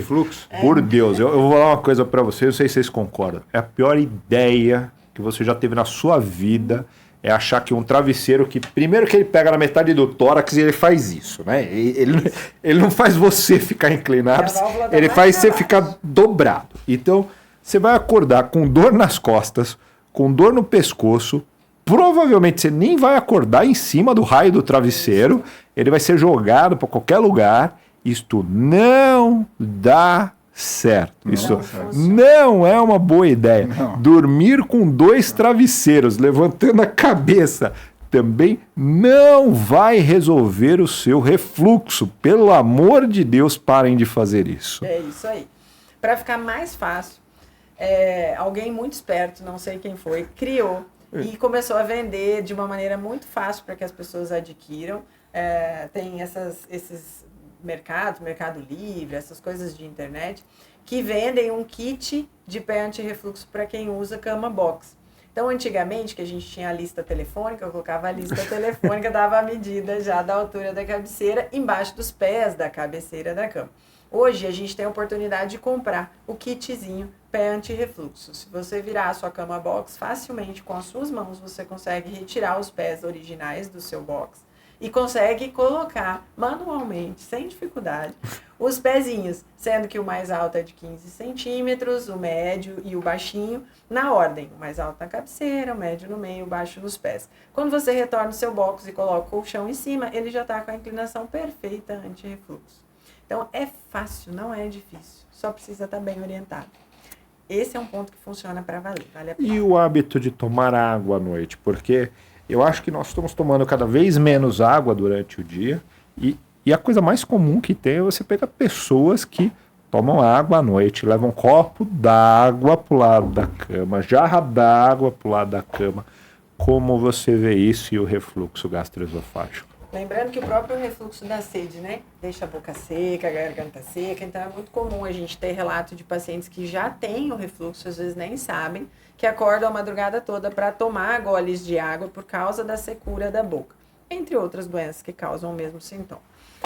por Deus, eu vou falar uma coisa para vocês, não sei se vocês concordam. É a pior ideia que você já teve na sua vida. É achar que um travesseiro que, primeiro que ele pega na metade do tórax e ele faz isso, né? Ele não faz você ficar inclinado, ele faz você ficar dobrado. Então, você vai acordar com dor nas costas, com dor no pescoço, provavelmente você nem vai acordar em cima do raio do travesseiro, ele vai ser jogado para qualquer lugar. Isto não dá certo. Isso não é uma boa ideia. Não. Dormir com 2 travesseiros levantando a cabeça também não vai resolver o seu refluxo. Pelo amor de Deus, parem de fazer isso. É isso aí. Para ficar mais fácil, alguém muito esperto, não sei quem foi, criou e começou a vender de uma maneira muito fácil para que as pessoas adquiram. Tem esses Mercado Livre, essas coisas de internet, que vendem um kit de pé anti-refluxo para quem usa cama box. Então, antigamente, que a gente tinha a lista telefônica, eu colocava a lista telefônica, dava a medida já da altura da cabeceira embaixo dos pés da cabeceira da cama. Hoje, a gente tem a oportunidade de comprar o kitzinho pé anti-refluxo. Se você virar a sua cama box, facilmente, com as suas mãos, você consegue retirar os pés originais do seu box e consegue colocar manualmente, sem dificuldade, os pezinhos, sendo que o mais alto é de 15 centímetros, o médio e o baixinho, na ordem. O mais alto na cabeceira, o médio no meio, o baixo nos pés. Quando você retorna o seu box e coloca o colchão em cima, ele já está com a inclinação perfeita anti-refluxo. Então, é fácil, não é difícil. Só precisa estar bem orientado. Esse é um ponto que funciona para valer, vale a pena. E o hábito de tomar água à noite? Porque Eu acho que nós estamos tomando cada vez menos água durante o dia e a coisa mais comum que tem é você pegar pessoas que tomam água à noite, levam um copo d'água pro lado da cama, jarra d'água pro lado da cama. Como você vê isso e o refluxo gastroesofágico? Lembrando que o próprio refluxo da sede, né? Deixa a boca seca, a garganta seca. Então é muito comum a gente ter relato de pacientes que já têm o refluxo, às vezes nem sabem, que acordam a madrugada toda para tomar goles de água por causa da secura da boca. Entre outras doenças que causam o mesmo sintoma.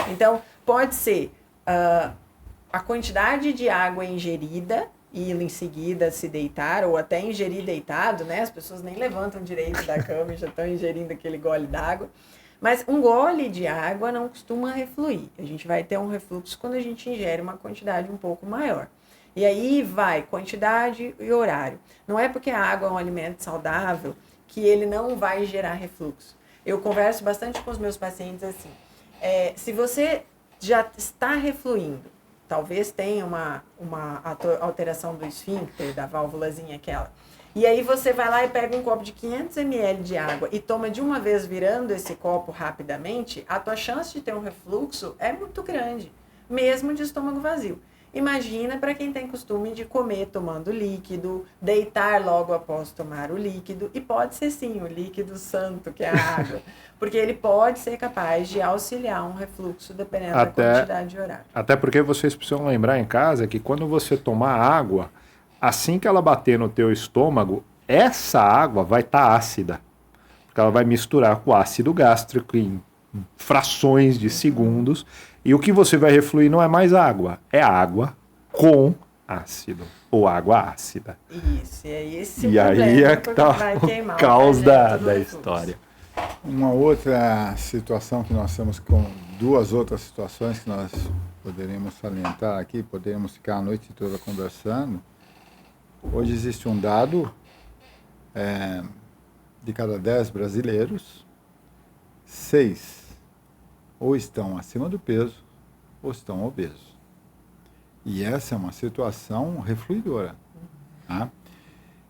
Então, pode ser a quantidade de água ingerida e em seguida se deitar, ou até ingerir deitado, né? As pessoas nem levantam direito da cama e já estão ingerindo aquele gole d'água. Mas um gole de água não costuma refluir. A gente vai ter um refluxo quando a gente ingere uma quantidade um pouco maior. E aí vai quantidade e horário. Não é porque a água é um alimento saudável que ele não vai gerar refluxo. Eu converso bastante com os meus pacientes assim. Se você já está refluindo, talvez tenha uma alteração do esfíncter, da válvulazinha aquela. E aí você vai lá e pega um copo de 500 ml de água e toma de uma vez virando esse copo rapidamente, a tua chance de ter um refluxo é muito grande, mesmo de estômago vazio. Imagina para quem tem costume de comer tomando líquido, deitar logo após tomar o líquido, e pode ser sim o líquido santo, que é a água, porque ele pode ser capaz de auxiliar um refluxo dependendo da quantidade de horário. Até porque vocês precisam lembrar em casa que quando você tomar água, assim que ela bater no teu estômago, essa água vai estar ácida, porque ela vai misturar com o ácido gástrico em frações de segundos, e o que você vai refluir não é mais água, é água com ácido, ou água ácida. Isso, e aí esse e aí é que tá o caos da história. Uma outra situação que nós temos, com duas outras situações que nós poderíamos salientar aqui, poderíamos ficar a noite toda conversando. Hoje existe um dado, de cada 10 brasileiros, 6 ou estão acima do peso ou estão obesos. E essa é uma situação refluidora. Tá?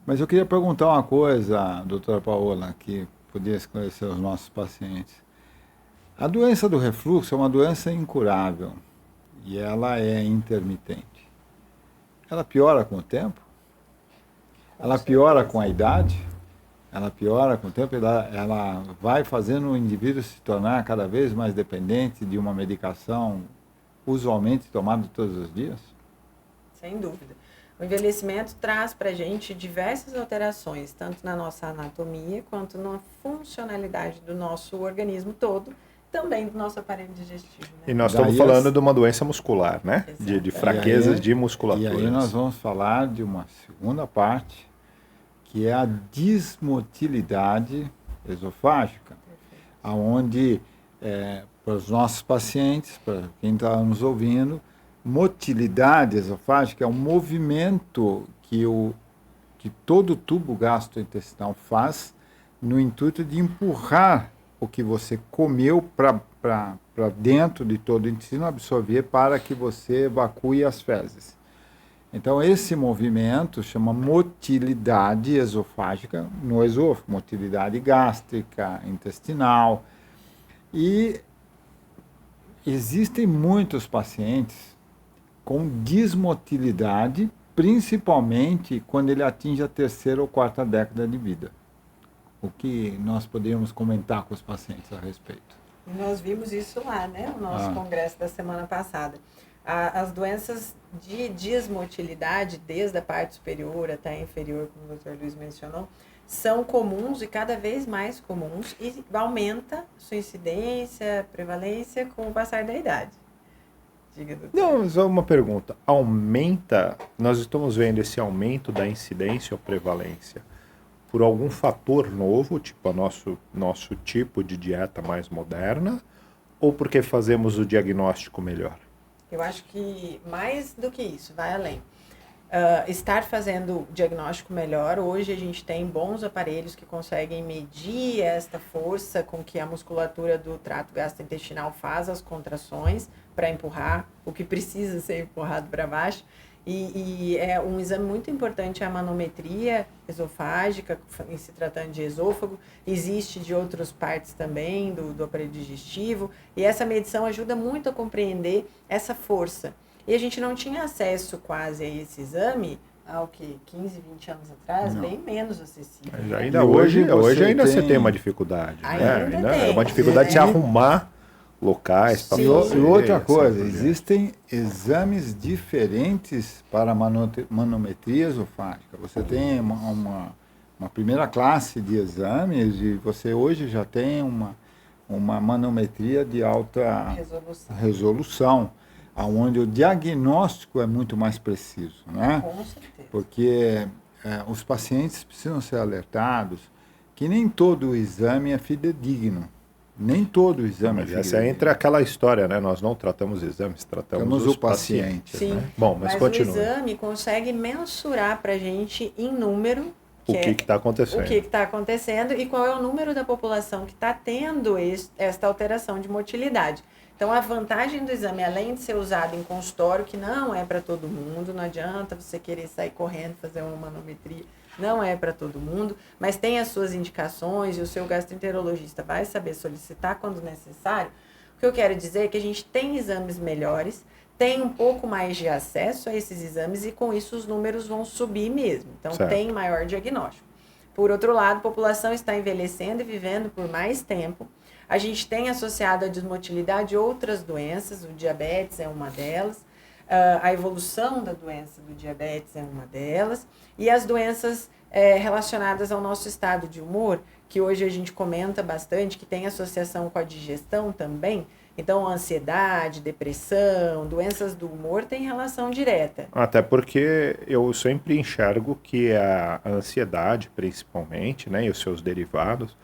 Mas eu queria perguntar uma coisa, doutora Paola, que podia esclarecer os nossos pacientes. A doença do refluxo é uma doença incurável e ela é intermitente. Ela piora com o tempo? Ela piora com a idade? Ela piora com o tempo? Ela vai fazendo o indivíduo se tornar cada vez mais dependente de uma medicação usualmente tomada todos os dias? Sem dúvida. O envelhecimento traz para a gente diversas alterações, tanto na nossa anatomia, quanto na funcionalidade do nosso organismo todo, também do nosso aparelho digestivo. Né? E nós estamos falando de uma doença muscular, né? De fraquezas de musculatura. E aí nós vamos falar de uma segunda parte, que é a dismotilidade esofágica, onde, para os nossos pacientes, para quem está nos ouvindo, motilidade esofágica é um movimento que todo o tubo gastrointestinal faz no intuito de empurrar o que você comeu para dentro de todo o intestino, absorver para que você evacue as fezes. Então, esse movimento chama motilidade esofágica no esôfago, motilidade gástrica, intestinal. E existem muitos pacientes com dismotilidade, principalmente quando ele atinge a 3ª ou 4ª década de vida. O que nós poderíamos comentar com os pacientes a respeito? Nós vimos isso lá, né, no nosso congresso da semana passada. As doenças de dismotilidade, desde a parte superior até a inferior, como o Dr. Luiz mencionou, são comuns e cada vez mais comuns, e aumenta sua incidência, prevalência com o passar da idade. Não, só uma pergunta. Aumenta, nós estamos vendo esse aumento da incidência ou prevalência por algum fator novo, tipo nosso tipo de dieta mais moderna, ou porque fazemos o diagnóstico melhor? Eu acho que mais do que isso, vai além. Estar fazendo o diagnóstico melhor, hoje a gente tem bons aparelhos que conseguem medir esta força com que a musculatura do trato gastrointestinal faz as contrações para empurrar o que precisa ser empurrado para baixo. E é um exame muito importante a manometria esofágica, em se tratando de esôfago. Existe de outras partes também do aparelho digestivo. E essa medição ajuda muito a compreender essa força. E a gente não tinha acesso quase a esse exame há 15, 20 anos atrás, Não. bem menos acessível. Mas né? ainda hoje você você tem tem uma dificuldade. Ainda né? tem. É uma dificuldade de se arrumar locais para Sim. E fazer. outra assim coisa, por diante. existem exames diferentes para manometria esofágica. Você tem uma primeira classe de exames e você hoje já tem uma manometria de alta resolução, onde o diagnóstico é muito mais preciso, né? Com certeza. Porque os pacientes precisam ser alertados que nem todo exame é fidedigno. Nem todo exame Mas é essa fidedigno. entra aquela história, né? Nós não tratamos exames, tratamos Temos os o paciente. Sim, né? Bom, mas o continua. exame consegue mensurar para a gente em número O que está acontecendo? o que está acontecendo e qual é o número da população que está tendo esta alteração de motilidade. Então, a vantagem do exame, além de ser usado em consultório, que não é para todo mundo, não adianta você querer sair correndo, fazer uma manometria, não é para todo mundo, mas tem as suas indicações e o seu gastroenterologista vai saber solicitar quando necessário. O que eu quero dizer é que a gente tem exames melhores, tem um pouco mais de acesso a esses exames e com isso os números vão subir mesmo. Então, Certo. tem maior diagnóstico. Por outro lado, a população está envelhecendo e vivendo por mais tempo. A gente tem associado à desmotilidade outras doenças, o diabetes é uma delas, a evolução da doença do diabetes é uma delas, e as doenças relacionadas ao nosso estado de humor, que hoje a gente comenta bastante, que tem associação com a digestão também. Então, ansiedade, depressão, doenças do humor têm relação direta. Até porque eu sempre enxergo que a ansiedade, principalmente, né, e os seus derivados,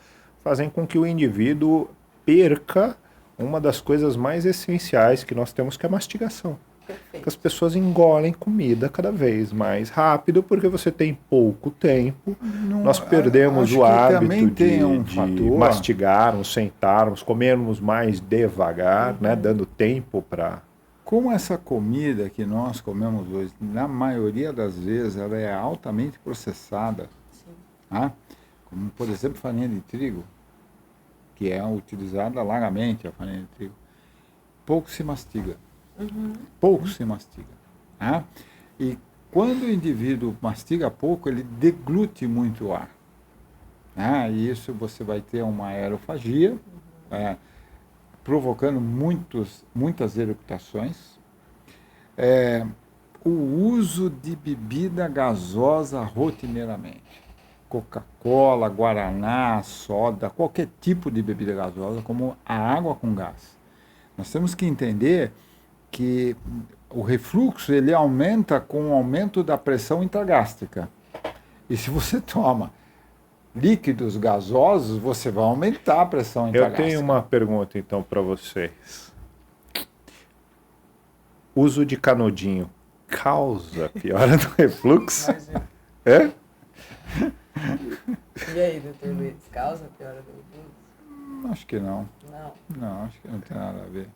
fazem com que o indivíduo perca uma das coisas mais essenciais que nós temos, que é a mastigação. Perfeito. Que as pessoas engolem comida cada vez mais rápido porque você tem pouco tempo. Nós perdemos acho o que hábito também tem de, um de fator. mastigarmos, sentarmos, comermos mais devagar, né, dando tempo para... Como essa comida que nós comemos hoje, na maioria das vezes, ela é altamente processada, Sim. tá? Como, por exemplo, farinha de trigo, que é utilizada largamente, a farinha de trigo, pouco se mastiga. Pouco se mastiga. Tá? E quando o indivíduo mastiga pouco, ele deglute muito ar. Tá? E isso você vai ter uma aerofagia, provocando muitas eructações. O uso de bebida gasosa rotineiramente. Coca-Cola, Guaraná, soda, qualquer tipo de bebida gasosa, como a água com gás. Nós temos que entender que o refluxo ele aumenta com o aumento da pressão intragástrica. E se você toma líquidos gasosos, você vai aumentar a pressão Eu intragástrica. tenho uma pergunta então para vocês. Uso de canudinho causa piora do refluxo? É? E aí, doutor Luiz, causa piora do refluxo? Acho que não. Não. Não, acho que não tem nada a ver.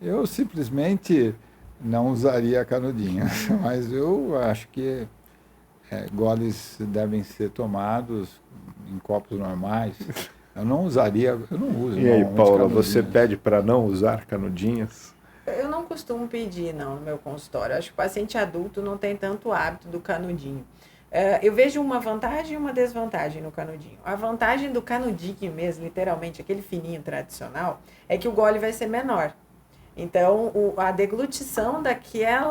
Eu simplesmente não usaria canudinho, mas eu acho que goles devem ser tomados em copos normais. Eu não usaria, eu não uso. E aí, normalmente Paula, canudinhos. você pede para não usar canudinhos? Eu não costumo pedir, não, no meu consultório. Acho que o paciente adulto não tem tanto hábito do canudinho. Eu vejo uma vantagem e uma desvantagem no canudinho. A vantagem do canudinho mesmo, literalmente, aquele fininho tradicional, é que o gole vai ser menor. Então, a deglutição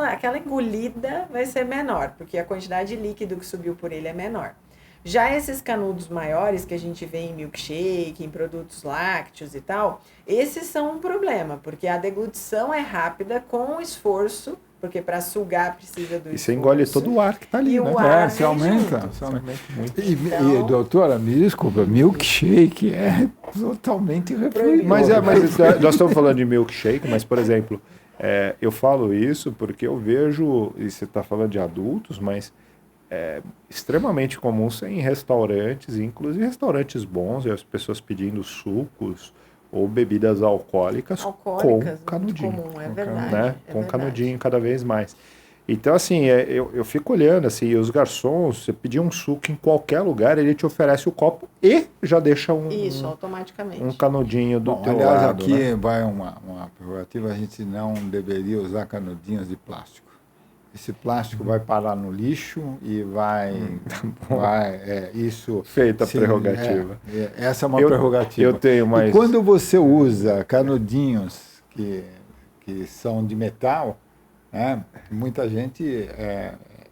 aquela engolida vai ser menor, porque a quantidade de líquido que subiu por ele é menor. Já esses canudos maiores que a gente vê em milkshake, em produtos lácteos e tal, esses são um problema, porque a deglutição é rápida com esforço, porque para sugar precisa do esforço. E você engole todo o ar que está ali, E né? o ar Você vem aumenta. junto. Você aumenta. Muito. E, Então- doutora, me desculpa, milkshake é totalmente refluído. Mas nós estamos falando de milkshake, mas, por exemplo, eu falo isso porque eu vejo, e você está falando de adultos, mas é extremamente comum ser em restaurantes, inclusive restaurantes bons, e as pessoas pedindo sucos ou bebidas alcoólicas Alcoólicas, com canudinho. muito comum, é verdade. Né? é Com verdade. canudinho cada vez mais. Então, assim, eu fico olhando, assim, os garçons, você pedir um suco em qualquer lugar, ele te oferece o copo e já deixa Isso, automaticamente. um canudinho do Bom, teu aliás, lado, aqui né? vai uma prerrogativa, a gente não deveria usar canudinhos de plástico. Esse plástico vai parar no lixo e isso... Feita a sim, prerrogativa. Essa é uma prerrogativa. Eu tenho mais... E quando você usa canudinhos que são de metal, né, muita gente,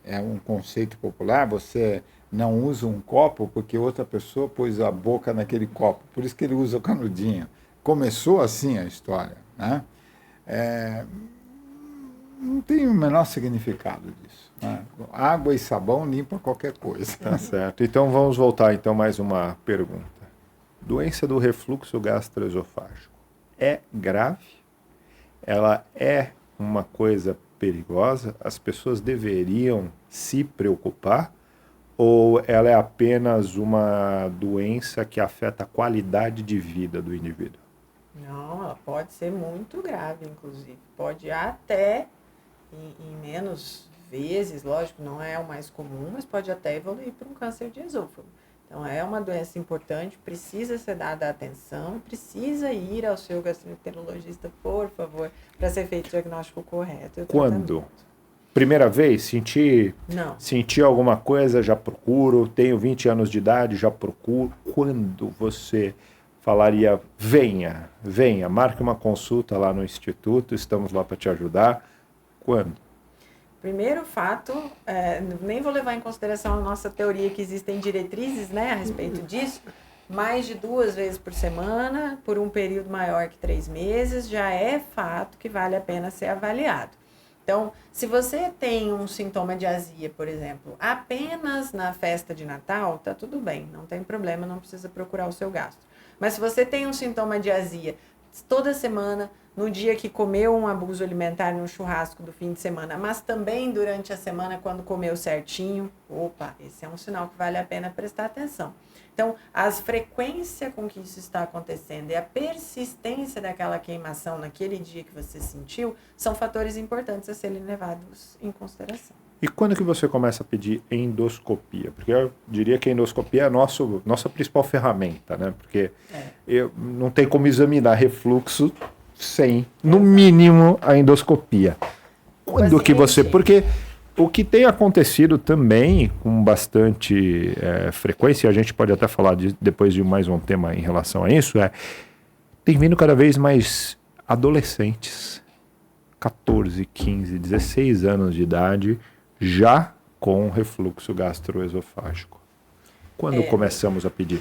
é um conceito popular, você não usa um copo porque outra pessoa pôs a boca naquele copo. Por isso que ele usa o canudinho. Começou assim a história, né? Não tem o menor significado disso, né? Água e sabão limpa qualquer coisa. Tá certo. Então vamos voltar então mais uma pergunta. Doença do refluxo gastroesofágico é grave? Ela é uma coisa perigosa? As pessoas deveriam se preocupar? Ou ela é apenas uma doença que afeta a qualidade de vida do indivíduo? Não, ela pode ser muito grave, inclusive. Pode até, em menos vezes, lógico, não é o mais comum, mas pode até evoluir para um câncer de esôfago. Então, é uma doença importante, precisa ser dada atenção, precisa ir ao seu gastroenterologista, por favor, para ser feito o diagnóstico correto. Quando? Primeira vez? Senti alguma coisa, já procuro. Tenho 20 anos de idade, já procuro. Quando você falaria, venha, marque uma consulta lá no Instituto, estamos lá para te ajudar. Quando? Primeiro fato, nem vou levar em consideração a nossa teoria que existem diretrizes, né, a respeito disso, mais de 2 vezes por semana, por um período maior que 3 meses, já é fato que vale a pena ser avaliado. Então, se você tem um sintoma de azia, por exemplo, apenas na festa de Natal, tá tudo bem, não tem problema, não precisa procurar o seu gastro. Mas se você tem um sintoma de azia toda semana, no dia que comeu um abuso alimentar no churrasco do fim de semana, mas também durante a semana quando comeu certinho, opa, esse é um sinal que vale a pena prestar atenção. Então, a frequência com que isso está acontecendo e a persistência daquela queimação naquele dia que você sentiu são fatores importantes a serem levados em consideração. E quando que você começa a pedir endoscopia? Porque eu diria que a endoscopia é a nossa principal ferramenta, né? Porque não tem como examinar refluxo sem, no mínimo, a endoscopia. Quando que você... Porque o que tem acontecido também com bastante frequência, e a gente pode até falar depois de mais um tema em relação a isso, tem vindo cada vez mais adolescentes, 14, 15, 16 anos de idade, já com refluxo gastroesofágico. Quando começamos a pedir?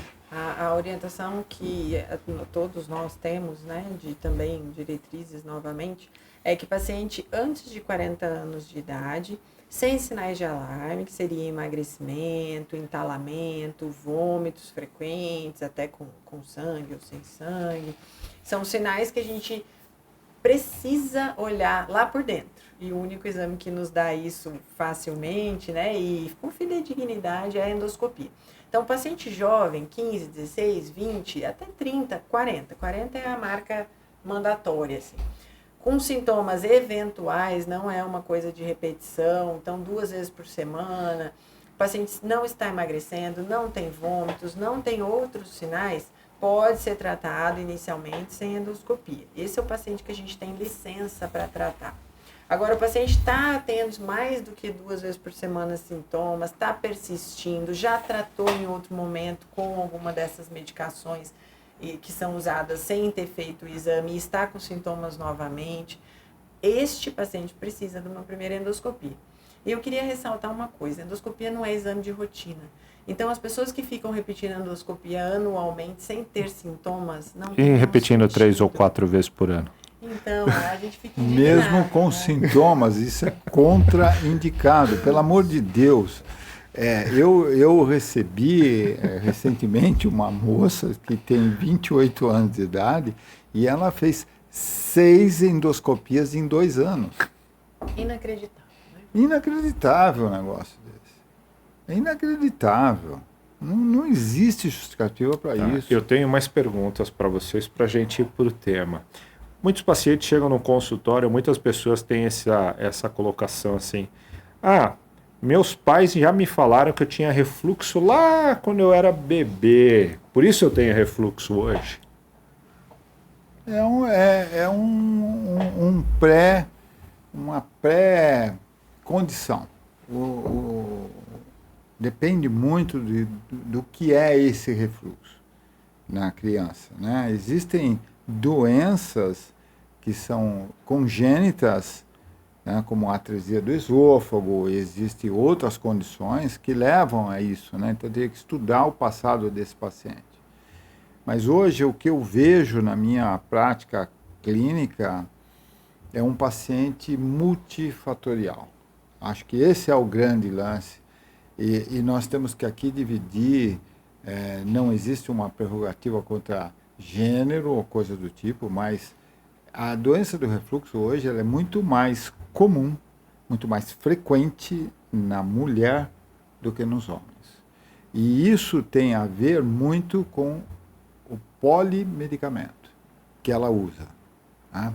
A orientação que todos nós temos, né, de também diretrizes novamente, é que paciente antes de 40 anos de idade, sem sinais de alarme, que seria emagrecimento, entalamento, vômitos frequentes, até com sangue ou sem sangue, são sinais que a gente precisa olhar lá por dentro. E o único exame que nos dá isso facilmente, né, e com fidedignidade é a endoscopia. Então, paciente jovem, 15, 16, 20, até 30, 40. 40 é a marca mandatória, assim. Com sintomas eventuais, não é uma coisa de repetição, então 2 vezes por semana. O paciente não está emagrecendo, não tem vômitos, não tem outros sinais, pode ser tratado inicialmente sem endoscopia. Esse é o paciente que a gente tem licença para tratar. Agora, o paciente está tendo mais do que 2 vezes por semana sintomas, está persistindo, já tratou em outro momento com alguma dessas medicações que são usadas sem ter feito o exame e está com sintomas novamente. Este paciente precisa de uma primeira endoscopia. E eu queria ressaltar uma coisa, endoscopia não é exame de rotina. Então, as pessoas que ficam repetindo a endoscopia anualmente sem ter sintomas, não tem repetindo sentido. 3 ou 4 vezes por ano. Então, a gente fica indignado. Mesmo com sintomas, isso é contraindicado, pelo amor de Deus. Eu recebi recentemente uma moça que tem 28 anos de idade e ela fez 6 endoscopias em 2 anos. Inacreditável, né? Inacreditável um negócio desse. É inacreditável. Não existe justificativa para isso. Eu tenho mais perguntas para vocês para a gente ir para o tema. Muitos pacientes chegam no consultório, muitas pessoas têm essa colocação assim: meus pais já me falaram que eu tinha refluxo lá quando eu era bebê, por isso eu tenho refluxo hoje. Uma pré-condição. Depende muito do que é esse refluxo na criança, né? Existem doenças que são congênitas, né, como a atresia do esôfago, existem outras condições que levam a isso, né? Então, eu teria que estudar o passado desse paciente. Mas hoje, o que eu vejo na minha prática clínica é um paciente multifatorial. Acho que esse é o grande lance. E nós temos que aqui dividir, não existe uma prerrogativa contra gênero ou coisa do tipo, mas a doença do refluxo hoje ela é muito mais comum, muito mais frequente na mulher do que nos homens. E isso tem a ver muito com o polimedicamento que ela usa. Tá?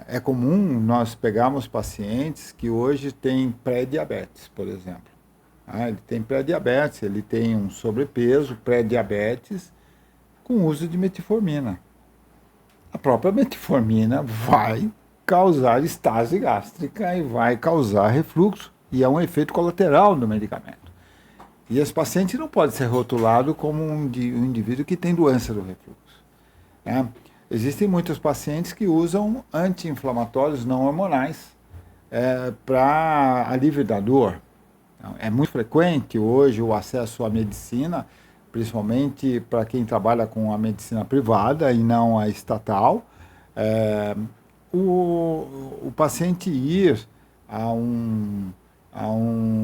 É comum nós pegarmos pacientes que hoje têm pré-diabetes, por exemplo. Ele tem pré-diabetes, ele tem um sobrepeso, pré-diabetes, com uso de metformina. A própria metformina vai causar estase gástrica e vai causar refluxo, e é um efeito colateral do medicamento. E esse paciente não pode ser rotulado como um indivíduo que tem doença do refluxo. Né? Existem muitos pacientes que usam anti-inflamatórios não hormonais para alívio da dor. É muito frequente hoje o acesso à medicina, principalmente para quem trabalha com a medicina privada e não a estatal, o paciente ir a um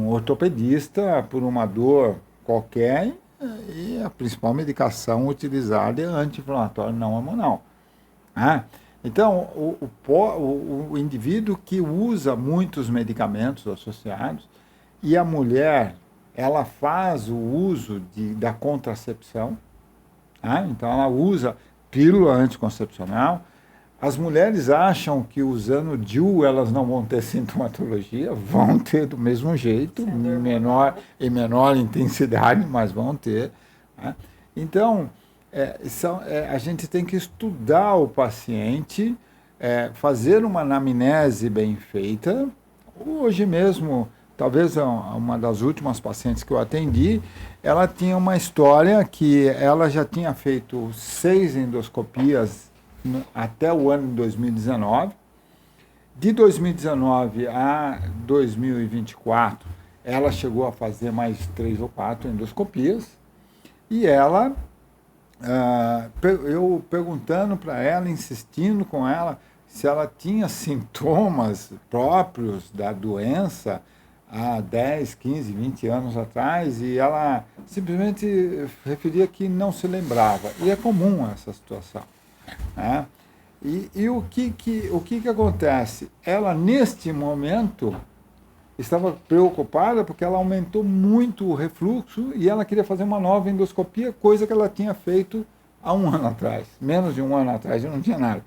ortopedista por uma dor qualquer e a principal medicação utilizada é anti-inflamatório não hormonal. Então, o indivíduo que usa muitos medicamentos associados e a mulher, ela faz o uso da contracepção, então ela usa pílula anticoncepcional. As mulheres acham que usando DIU elas não vão ter sintomatologia, vão ter do mesmo jeito, em menor intensidade, mas vão ter. Então, a gente tem que estudar o paciente, fazer uma anamnese bem feita. Hoje mesmo, talvez uma das últimas pacientes que eu atendi, ela tinha uma história que ela já tinha feito 6 endoscopias até o ano de 2019. De 2019 a 2024, ela chegou a fazer mais 3 ou 4 endoscopias. E ela, eu perguntando para ela, insistindo com ela, se ela tinha sintomas próprios da doença há 10, 15, 20 anos atrás, e ela simplesmente referia que não se lembrava. E é comum essa situação. Né? E o que acontece? Ela, neste momento, estava preocupada porque ela aumentou muito o refluxo e ela queria fazer uma nova endoscopia, coisa que ela tinha feito há 1 ano atrás. Menos de 1 ano atrás, eu não tinha nada.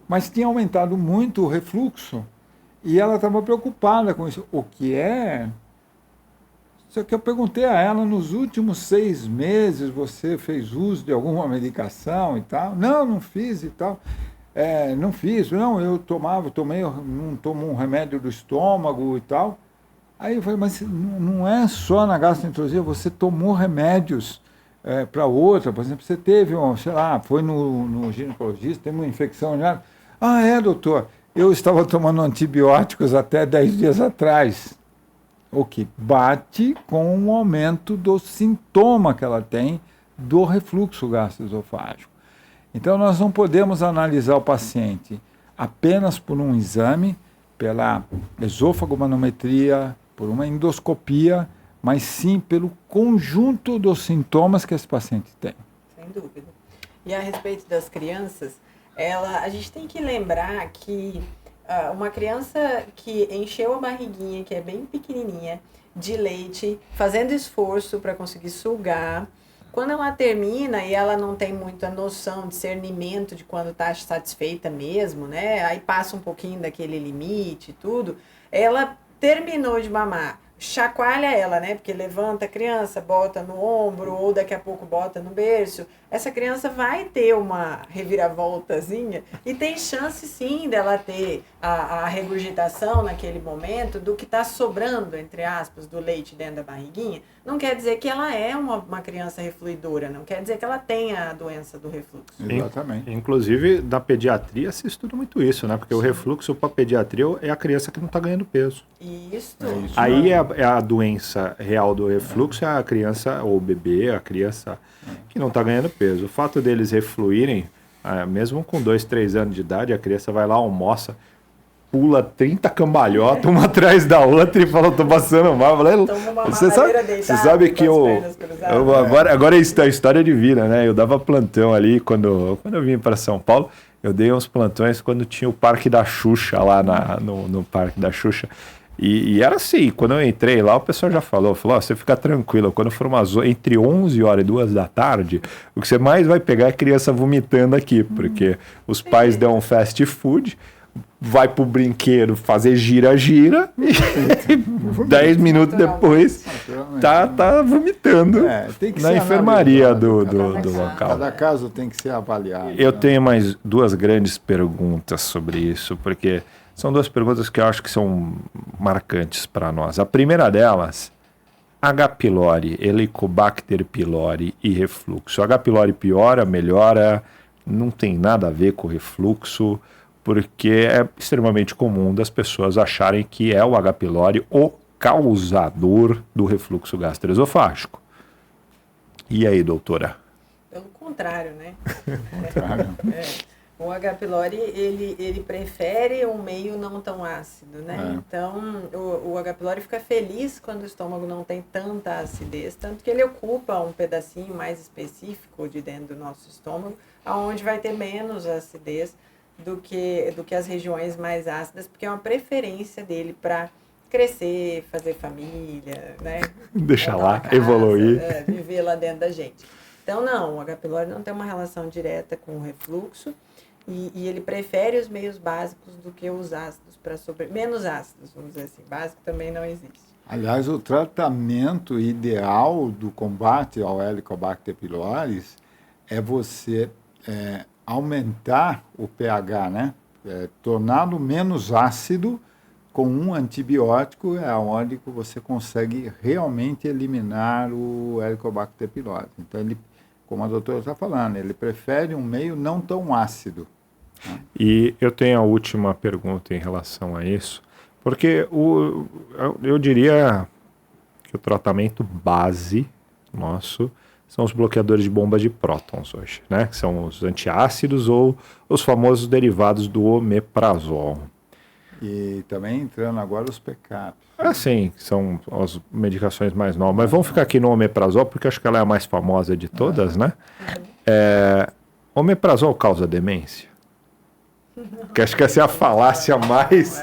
Mas tinha aumentado muito o refluxo e ela estava preocupada com isso. O que é? Só que eu perguntei a ela, nos últimos 6 meses você fez uso de alguma medicação e tal? Não fiz e tal. Não fiz, não, eu não tomo um remédio do estômago e tal. Aí eu falei, mas não é só na gastroenterologia, você tomou remédios para outra, por exemplo, você teve, foi no ginecologista, teve uma infecção já. Doutor, eu estava tomando antibióticos até 10 dias atrás. O que bate com o aumento do sintoma que ela tem do refluxo gastroesofágico. Então, nós não podemos analisar o paciente apenas por um exame, pela esofagomanometria, por uma endoscopia, mas sim pelo conjunto dos sintomas que esse paciente tem. Sem dúvida. E a respeito das crianças, a gente tem que lembrar que uma criança que encheu a barriguinha, que é bem pequenininha, de leite, fazendo esforço para conseguir sugar, Quando ela termina e ela não tem muita noção, discernimento de quando está satisfeita mesmo, né? Aí passa um pouquinho daquele limite e tudo, ela terminou de mamar, chacoalha ela, né? Porque levanta a criança, bota no ombro ou daqui a pouco bota no berço. Essa criança vai ter uma reviravoltazinha e tem chance sim dela ter a regurgitação naquele momento do que está sobrando, entre aspas, do leite dentro da barriguinha. Não quer dizer que ela é uma criança refluidora, não quer dizer que ela tenha a doença do refluxo. Exatamente. Inclusive, na pediatria se estuda muito isso, né? Porque o refluxo para pediatria é a criança que não está ganhando peso. Isso. Aí é a doença real do refluxo, é a criança, ou o bebê, a criança que não está ganhando peso. O fato deles refluírem, mesmo com 2, 3 anos de idade, a criança vai lá, almoça, pula 30 cambalhotas, uma atrás da outra e fala, tô passando mal. Você sabe que agora é a história de vida, né? Eu dava plantão ali, quando eu vim para São Paulo, eu dei uns plantões quando tinha o Parque da Xuxa, lá no Parque da Xuxa. E era assim, quando eu entrei lá, o pessoal já falou, você fica tranquilo, quando for entre 11 horas e 2 da tarde, o que você mais vai pegar é criança vomitando aqui, porque os pais dão fast food, vai pro brinquedo fazer gira-gira e 10 minutos depois tá vomitando tem que na ser enfermaria do local. Cada caso tem que ser avaliado. Eu tenho mais 2 grandes perguntas sobre isso, porque são 2 perguntas que eu acho que são marcantes para nós. A primeira delas, H. pylori, Helicobacter pylori e refluxo. H. pylori piora, melhora, não tem nada a ver com refluxo, porque é extremamente comum das pessoas acharem que é o H. pylori o causador do refluxo gastroesofágico. E aí, doutora? Pelo contrário, né? O H. pylori, ele prefere um meio não tão ácido, né? Então, o H. pylori fica feliz quando o estômago não tem tanta acidez, tanto que ele ocupa um pedacinho mais específico de dentro do nosso estômago, aonde vai ter menos acidez do que as regiões mais ácidas, porque é uma preferência dele para crescer, fazer família, né? Deixar lá, evoluir. Viver lá dentro da gente. Então, não, o H. pylori não tem uma relação direta com o refluxo e ele prefere os meios básicos do que os ácidos, menos ácidos, vamos dizer assim. Básico também não existe. Aliás, o tratamento ideal do combate ao Helicobacter pylori é você aumentar o pH, né? Torná-lo menos ácido com um antibiótico, é onde você consegue realmente eliminar o Helicobacter pylori. Então, ele, como a doutora está falando, ele prefere um meio não tão ácido. Né? E eu tenho a última pergunta em relação a isso, porque eu diria que o tratamento base nosso são os bloqueadores de bomba de prótons hoje, né? Que são os antiácidos ou os famosos derivados do omeprazol. E também entrando agora os PCAPs. Sim, são as medicações mais novas. Mas vamos ficar aqui no omeprazol, porque acho que ela é a mais famosa de todas, né? Omeprazol causa demência? Que acho que essa é a falácia mais...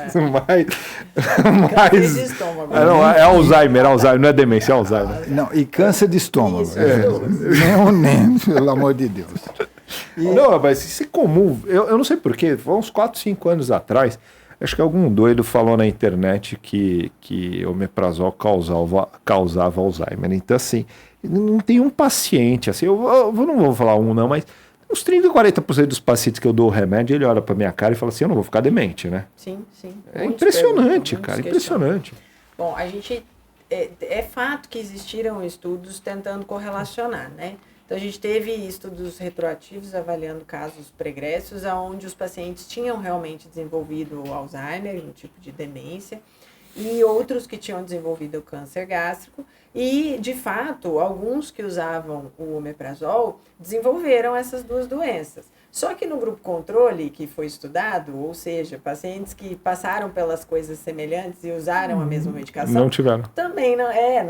é Alzheimer, não é demência, é Alzheimer. Não, e câncer de estômago. Isso, Nem, pelo amor de Deus. Não, mas isso é comum. Eu não sei porquê, foi uns 4, 5 anos atrás, acho que algum doido falou na internet que omeprazol causava Alzheimer. Então, assim, não tem um paciente, assim, eu não vou falar não, mas uns 30%, 40% dos pacientes que eu dou o remédio, ele olha pra minha cara e fala assim, eu não vou ficar demente, né? Sim. É impressionante, cara, impressionante. Bom, a gente... É fato que existiram estudos tentando correlacionar, né? Então, a gente teve estudos retroativos avaliando casos pregressos, onde os pacientes tinham realmente desenvolvido o Alzheimer, um tipo de demência, e outros que tinham desenvolvido o câncer gástrico. E, de fato, alguns que usavam o omeprazol desenvolveram essas 2 doenças. Só que no grupo controle que foi estudado, ou seja, pacientes que passaram pelas coisas semelhantes e usaram a mesma medicação... Não tiveram. Também não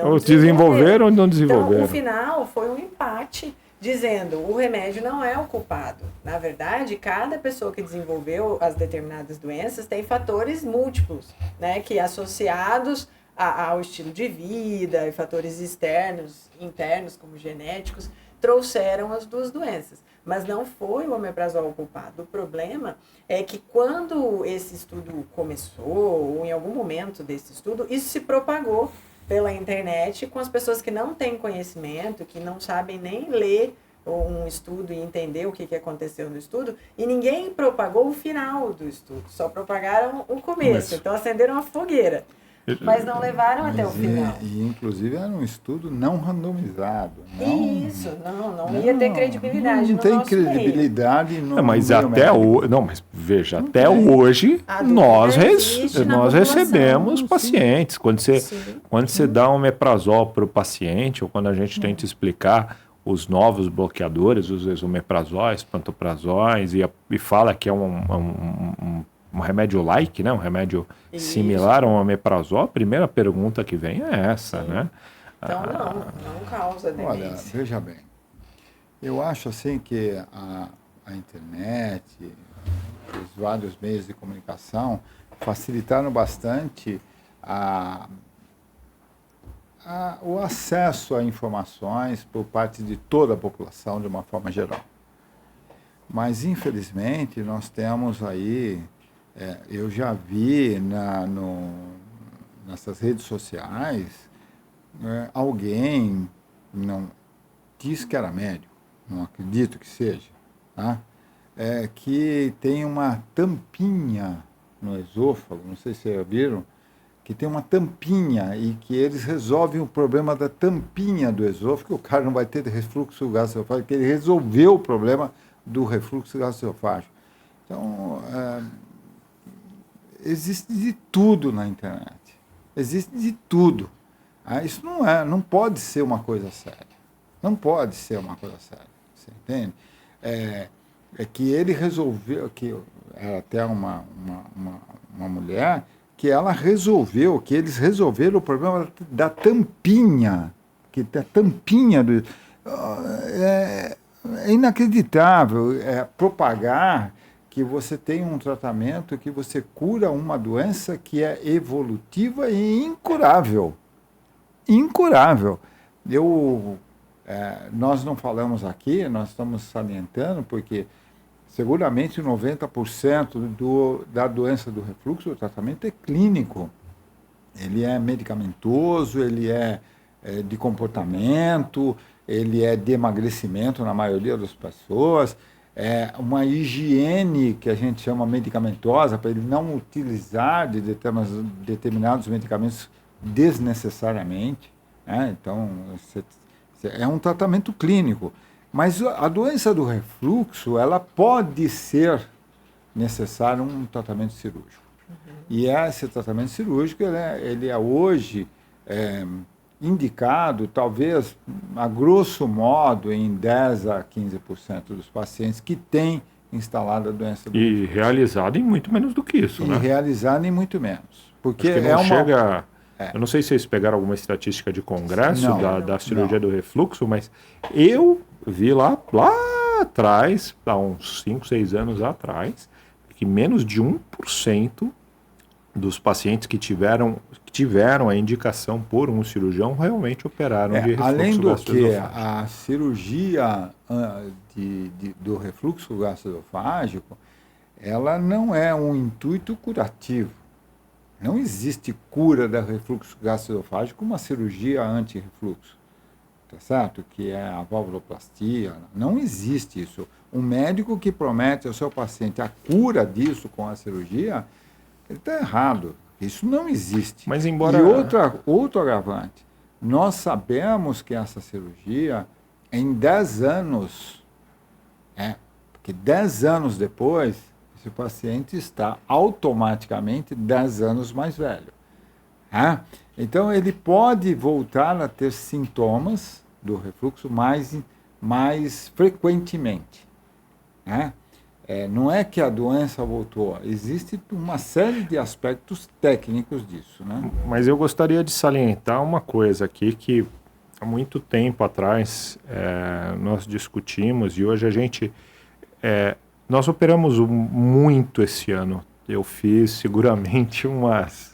ou desenvolveram ou não desenvolveram. Então, no final, foi um empate, dizendo o remédio não é o culpado. Na verdade, cada pessoa que desenvolveu as determinadas doenças tem fatores múltiplos, né, que associados ao estilo de vida e fatores externos, internos, como genéticos, trouxeram as duas doenças. Mas não foi o omeprazol o culpado. O problema é que quando esse estudo começou, ou em algum momento desse estudo, isso se propagou pela internet com as pessoas que não têm conhecimento, que não sabem nem ler um estudo e entender o que aconteceu no estudo, e ninguém propagou o final do estudo, só propagaram o começo. Então acenderam a fogueira, mas não levaram até o final. E inclusive era um estudo não randomizado. Isso, não ia ter credibilidade. Não tem credibilidade no mas até hoje, mas veja, até hoje nós recebemos pacientes. Quando você dá um omeprazol para o paciente, ou quando a gente tenta explicar os novos bloqueadores, os esomeprazóis, pantoprazóis, e fala que é um remédio like, né? Um remédio similar a um omeprazol, a primeira pergunta que vem é essa, né? Então não causa demência. Olha, veja bem, eu acho assim que a internet, os vários meios de comunicação facilitaram bastante o acesso a informações por parte de toda a população de uma forma geral. Mas, infelizmente, nós temos aí, eu já vi nessas redes sociais, alguém, não disse que era médico, não acredito que seja, tá? Que tem uma tampinha no esôfago, não sei se vocês viram, que tem uma tampinha e que eles resolvem o problema da tampinha do esôfago, que o cara não vai ter refluxo gastroesofágico, que ele resolveu o problema do refluxo gastroesofágico. Então, existe de tudo na internet. Existe de tudo. Isso não pode ser uma coisa séria. Não pode ser uma coisa séria. Você entende? É que ele resolveu, que era até uma mulher, que eles resolveram o problema da tampinha, da tampinha do... É inacreditável propagar que você tem um tratamento que você cura uma doença que é evolutiva e incurável. Incurável. Nós não falamos aqui, nós estamos salientando, porque seguramente 90% da doença do refluxo, o tratamento é clínico. Ele é medicamentoso, ele é de comportamento, ele é de emagrecimento na maioria das pessoas, é uma higiene que a gente chama medicamentosa, para ele não utilizar de determinados medicamentos desnecessariamente, né? Então, é um tratamento clínico. Mas a doença do refluxo, ela pode ser necessário um tratamento cirúrgico. E esse tratamento cirúrgico, ele é hoje indicado, talvez, a grosso modo, em 10 a 15% dos pacientes que têm instalado a doença do refluxo. E realizado em muito menos do que isso, né? E realizado em muito menos. Porque chega... Eu não sei se vocês pegaram alguma estatística de congresso da cirurgia do refluxo, mas eu vi lá atrás, há uns 5, 6 anos atrás, que menos de 1% dos pacientes que tiveram a indicação por um cirurgião realmente operaram de refluxo além do que gastroesofágico. a cirurgia do refluxo gastroesofágico, ela não é um intuito curativo. Não existe cura do refluxo gastroesofágico com uma cirurgia anti-refluxo, tá certo? Que é a valvuloplastia. Não existe isso. Um médico que promete ao seu paciente a cura disso com a cirurgia, ele está errado. Isso não existe. Mas embora... E outro agravante, nós sabemos que essa cirurgia, em 10 anos, porque 10 anos depois, esse paciente está automaticamente 10 anos mais velho. Então, ele pode voltar a ter sintomas do refluxo mais frequentemente. Não é que a doença voltou, existe uma série de aspectos técnicos disso, né? Mas eu gostaria de salientar uma coisa aqui que há muito tempo atrás nós discutimos e hoje a gente... nós operamos muito esse ano. Eu fiz seguramente umas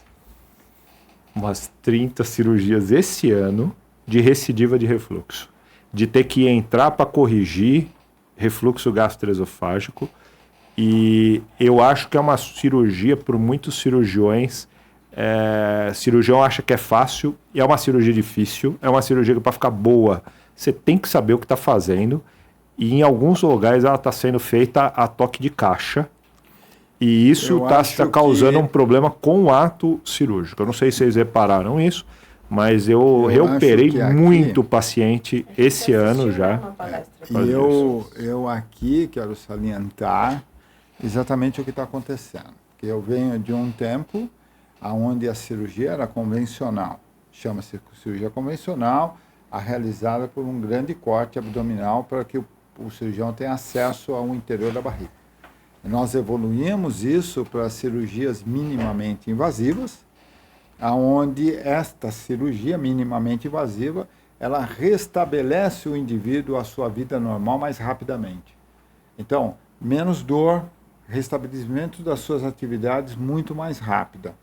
30 cirurgias esse ano de recidiva de refluxo. de ter que entrar para corrigir refluxo gastroesofágico. E eu acho que é uma cirurgia, por muitos cirurgiões, cirurgião acha que é fácil, e é uma cirurgia difícil, é uma cirurgia que para ficar boa, você tem que saber o que está fazendo, e em alguns lugares ela está sendo feita a toque de caixa, e isso está causando um problema com o ato cirúrgico. Eu não sei se vocês repararam isso, mas eu reoperei muito paciente esse ano já. E eu aqui quero salientar exatamente o que está acontecendo. Porque eu venho de um tempo onde a cirurgia era convencional. Chama-se cirurgia convencional, realizada por um grande corte abdominal para que o cirurgião tenha acesso ao interior da barriga. Nós evoluímos isso para cirurgias minimamente invasivas, onde esta cirurgia minimamente invasiva, ela restabelece o indivíduo à sua vida normal mais rapidamente. Então, menos dor, restabelecimento das suas atividades muito mais rápida.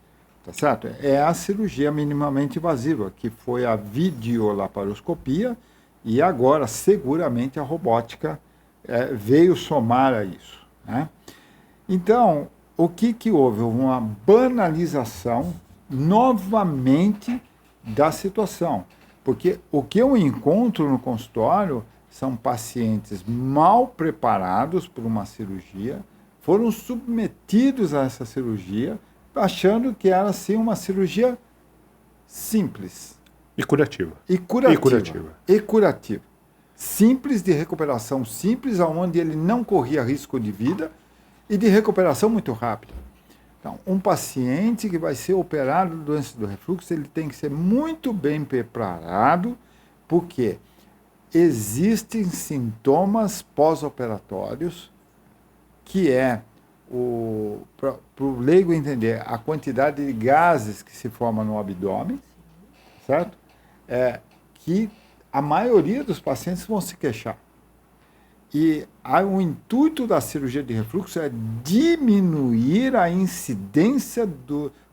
Tá certo? É a cirurgia minimamente invasiva, que foi a videolaparoscopia, e agora, seguramente, a robótica veio somar a isso, né? Então, o que houve? Uma banalização novamente da situação. Porque o que eu encontro no consultório são pacientes mal preparados por uma cirurgia, foram submetidos a essa cirurgia, achando que era assim uma cirurgia simples. E curativa. E curativa. Simples, de recuperação simples, onde ele não corria risco de vida, e de recuperação muito rápida. Então, um paciente que vai ser operado de doença do refluxo, ele tem que ser muito bem preparado, porque existem sintomas pós-operatórios, que para o leigo entender, a quantidade de gases que se forma no abdômen, certo? Que a maioria dos pacientes vão se queixar. E o intuito da cirurgia de refluxo é diminuir a incidência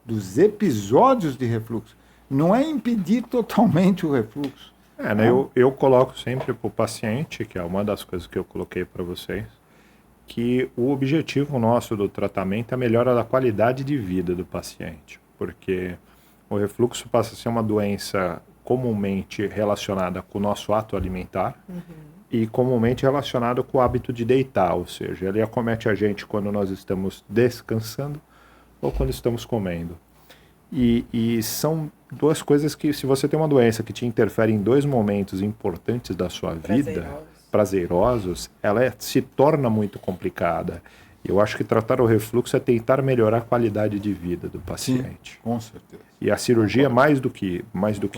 dos episódios de refluxo. Não é impedir totalmente o refluxo. Né, eu coloco sempre para o paciente, que é uma das coisas que eu coloquei para vocês, que o objetivo nosso do tratamento é a melhora da qualidade de vida do paciente. Porque o refluxo passa a ser uma doença comumente relacionada com o nosso ato alimentar, e comumente relacionado com o hábito de deitar, ou seja, ele acomete a gente quando nós estamos descansando ou quando estamos comendo. E são duas coisas que, se você tem uma doença que te interfere em dois momentos importantes da sua vida, prazerosos, ela se torna muito complicada. Eu acho que tratar o refluxo é tentar melhorar a qualidade de vida do paciente. Sim, com certeza. E a cirurgia é mais do que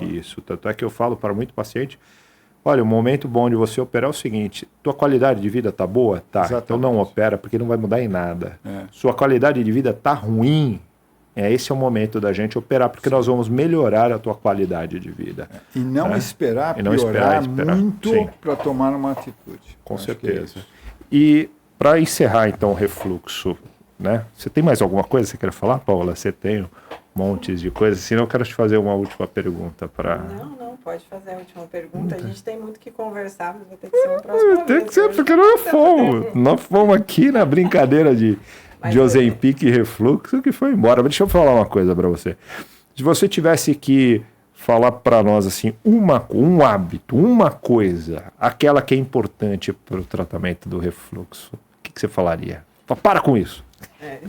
isso. Tanto é que eu falo para muito paciente, olha, o momento bom de você operar é o seguinte, tua qualidade de vida tá boa? Tá. Exatamente. Então não opera, porque não vai mudar em nada. Sua qualidade de vida tá ruim, esse é o momento da gente operar, porque nós vamos melhorar a tua qualidade de vida. E não esperar piorar muito para tomar uma atitude. Com certeza. E para encerrar, então, o refluxo, né? Você tem mais alguma coisa que você quer falar, Paula? Você tem montes de coisas, senão eu quero te fazer uma última pergunta para... Não, pode fazer a última pergunta. A gente tem muito que conversar, mas vai ter que ser um próximo vez. Tem que ser, porque nós fomos aqui na brincadeira de Ozempic e refluxo que foi embora. Mas deixa eu falar uma coisa para você. Se você tivesse que falar para nós assim, um hábito, uma coisa, aquela que é importante para o tratamento do refluxo, o que você falaria? Para com isso.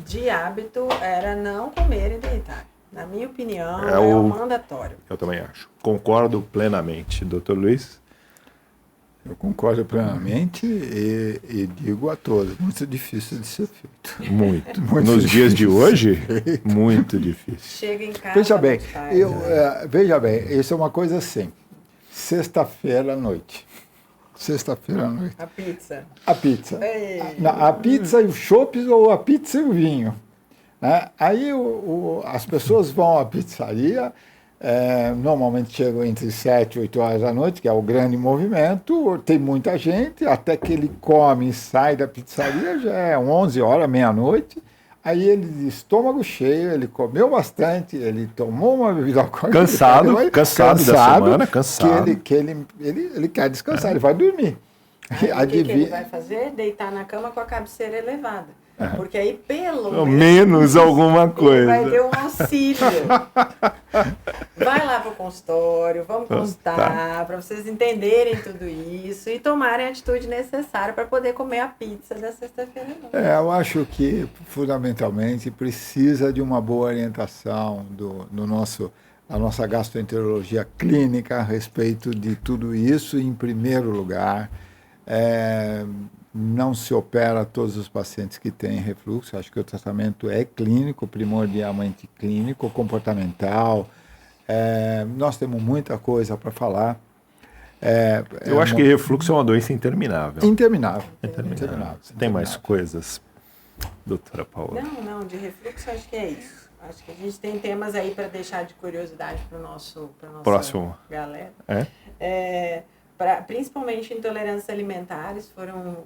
De hábito era não comer e deitar. Na minha opinião, é o mandatório. Eu também acho. Concordo plenamente. Dr. Luiz? Eu concordo plenamente e digo a todos, muito difícil de ser feito. Muito nos dias de hoje, muito difícil. Chega em casa... Veja bem, isso é uma coisa assim. Sexta-feira à noite. A pizza. A pizza e o chopes ou a pizza e o vinho. Aí as pessoas vão à pizzaria, normalmente chegam entre 7 e 8 horas da noite, que é o grande movimento, tem muita gente, até que ele come e sai da pizzaria, já é 11 horas, meia-noite, Aí ele, de estômago cheio, ele comeu bastante, ele tomou uma bebida alcoólica. Cansado da semana, cansado. Que ele quer descansar, ele vai dormir. Aí, o que ele vai fazer? Deitar na cama com a cabeceira elevada. Porque aí, pelo menos alguma coisa. Vai ter um auxílio. Vai lá pro consultório, vamos consultar, para vocês entenderem tudo isso e tomarem a atitude necessária para poder comer a pizza da sexta-feira. Eu acho que, fundamentalmente, precisa de uma boa orientação da nossa gastroenterologia clínica a respeito de tudo isso, em primeiro lugar. Não se opera todos os pacientes que têm refluxo. Acho que o tratamento é clínico, primordialmente clínico, comportamental. Nós temos muita coisa para falar. Eu acho que refluxo é uma doença interminável. Interminável. Tem mais coisas, doutora Paola? Não, de refluxo acho que é isso. Acho que a gente tem temas aí para deixar de curiosidade para o nosso próximo galera. Principalmente intolerâncias alimentares foram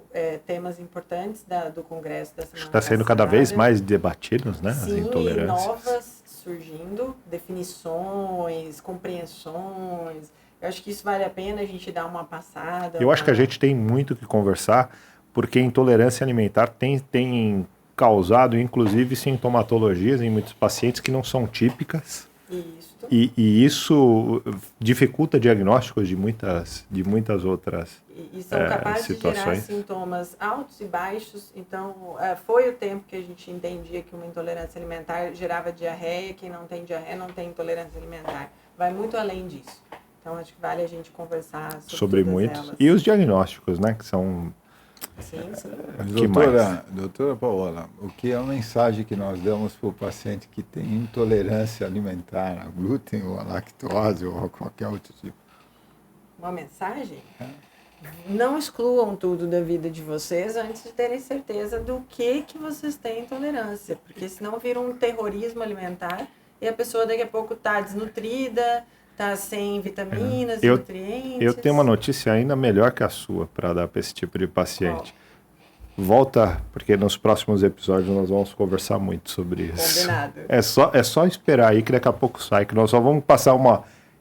temas importantes do Congresso da semana passada. Está sendo cada vez mais debatidos, né? Sim, as intolerâncias. Novas surgindo, definições, compreensões. Eu acho que isso vale a pena a gente dar uma passada. Eu acho que a gente tem muito que conversar, porque a intolerância alimentar tem causado, inclusive, sintomatologias em muitos pacientes que não são típicas. Isso. E isso dificulta diagnósticos de muitas outras e são capazes situações. De gerar sintomas altos e baixos. Então, foi o tempo que a gente entendia que uma intolerância alimentar gerava diarreia. Quem não tem diarreia não tem intolerância alimentar. Vai muito além disso. Então, acho que vale a gente conversar sobre muitos. Elas. E os diagnósticos, né? Que são... Sim. Doutora Paola, o que é a mensagem que nós damos para o paciente que tem intolerância alimentar a glúten ou a lactose ou a qualquer outro tipo? Uma mensagem? Não excluam tudo da vida de vocês antes de terem certeza do que vocês têm intolerância, porque senão vira um terrorismo alimentar e a pessoa daqui a pouco está desnutrida, está sem vitaminas, nutrientes. Eu tenho uma notícia ainda melhor que a sua para dar para esse tipo de paciente. Volta, porque nos próximos episódios nós vamos conversar muito sobre isso. Combinado. É só esperar aí que daqui a pouco sai, que nós só vamos passar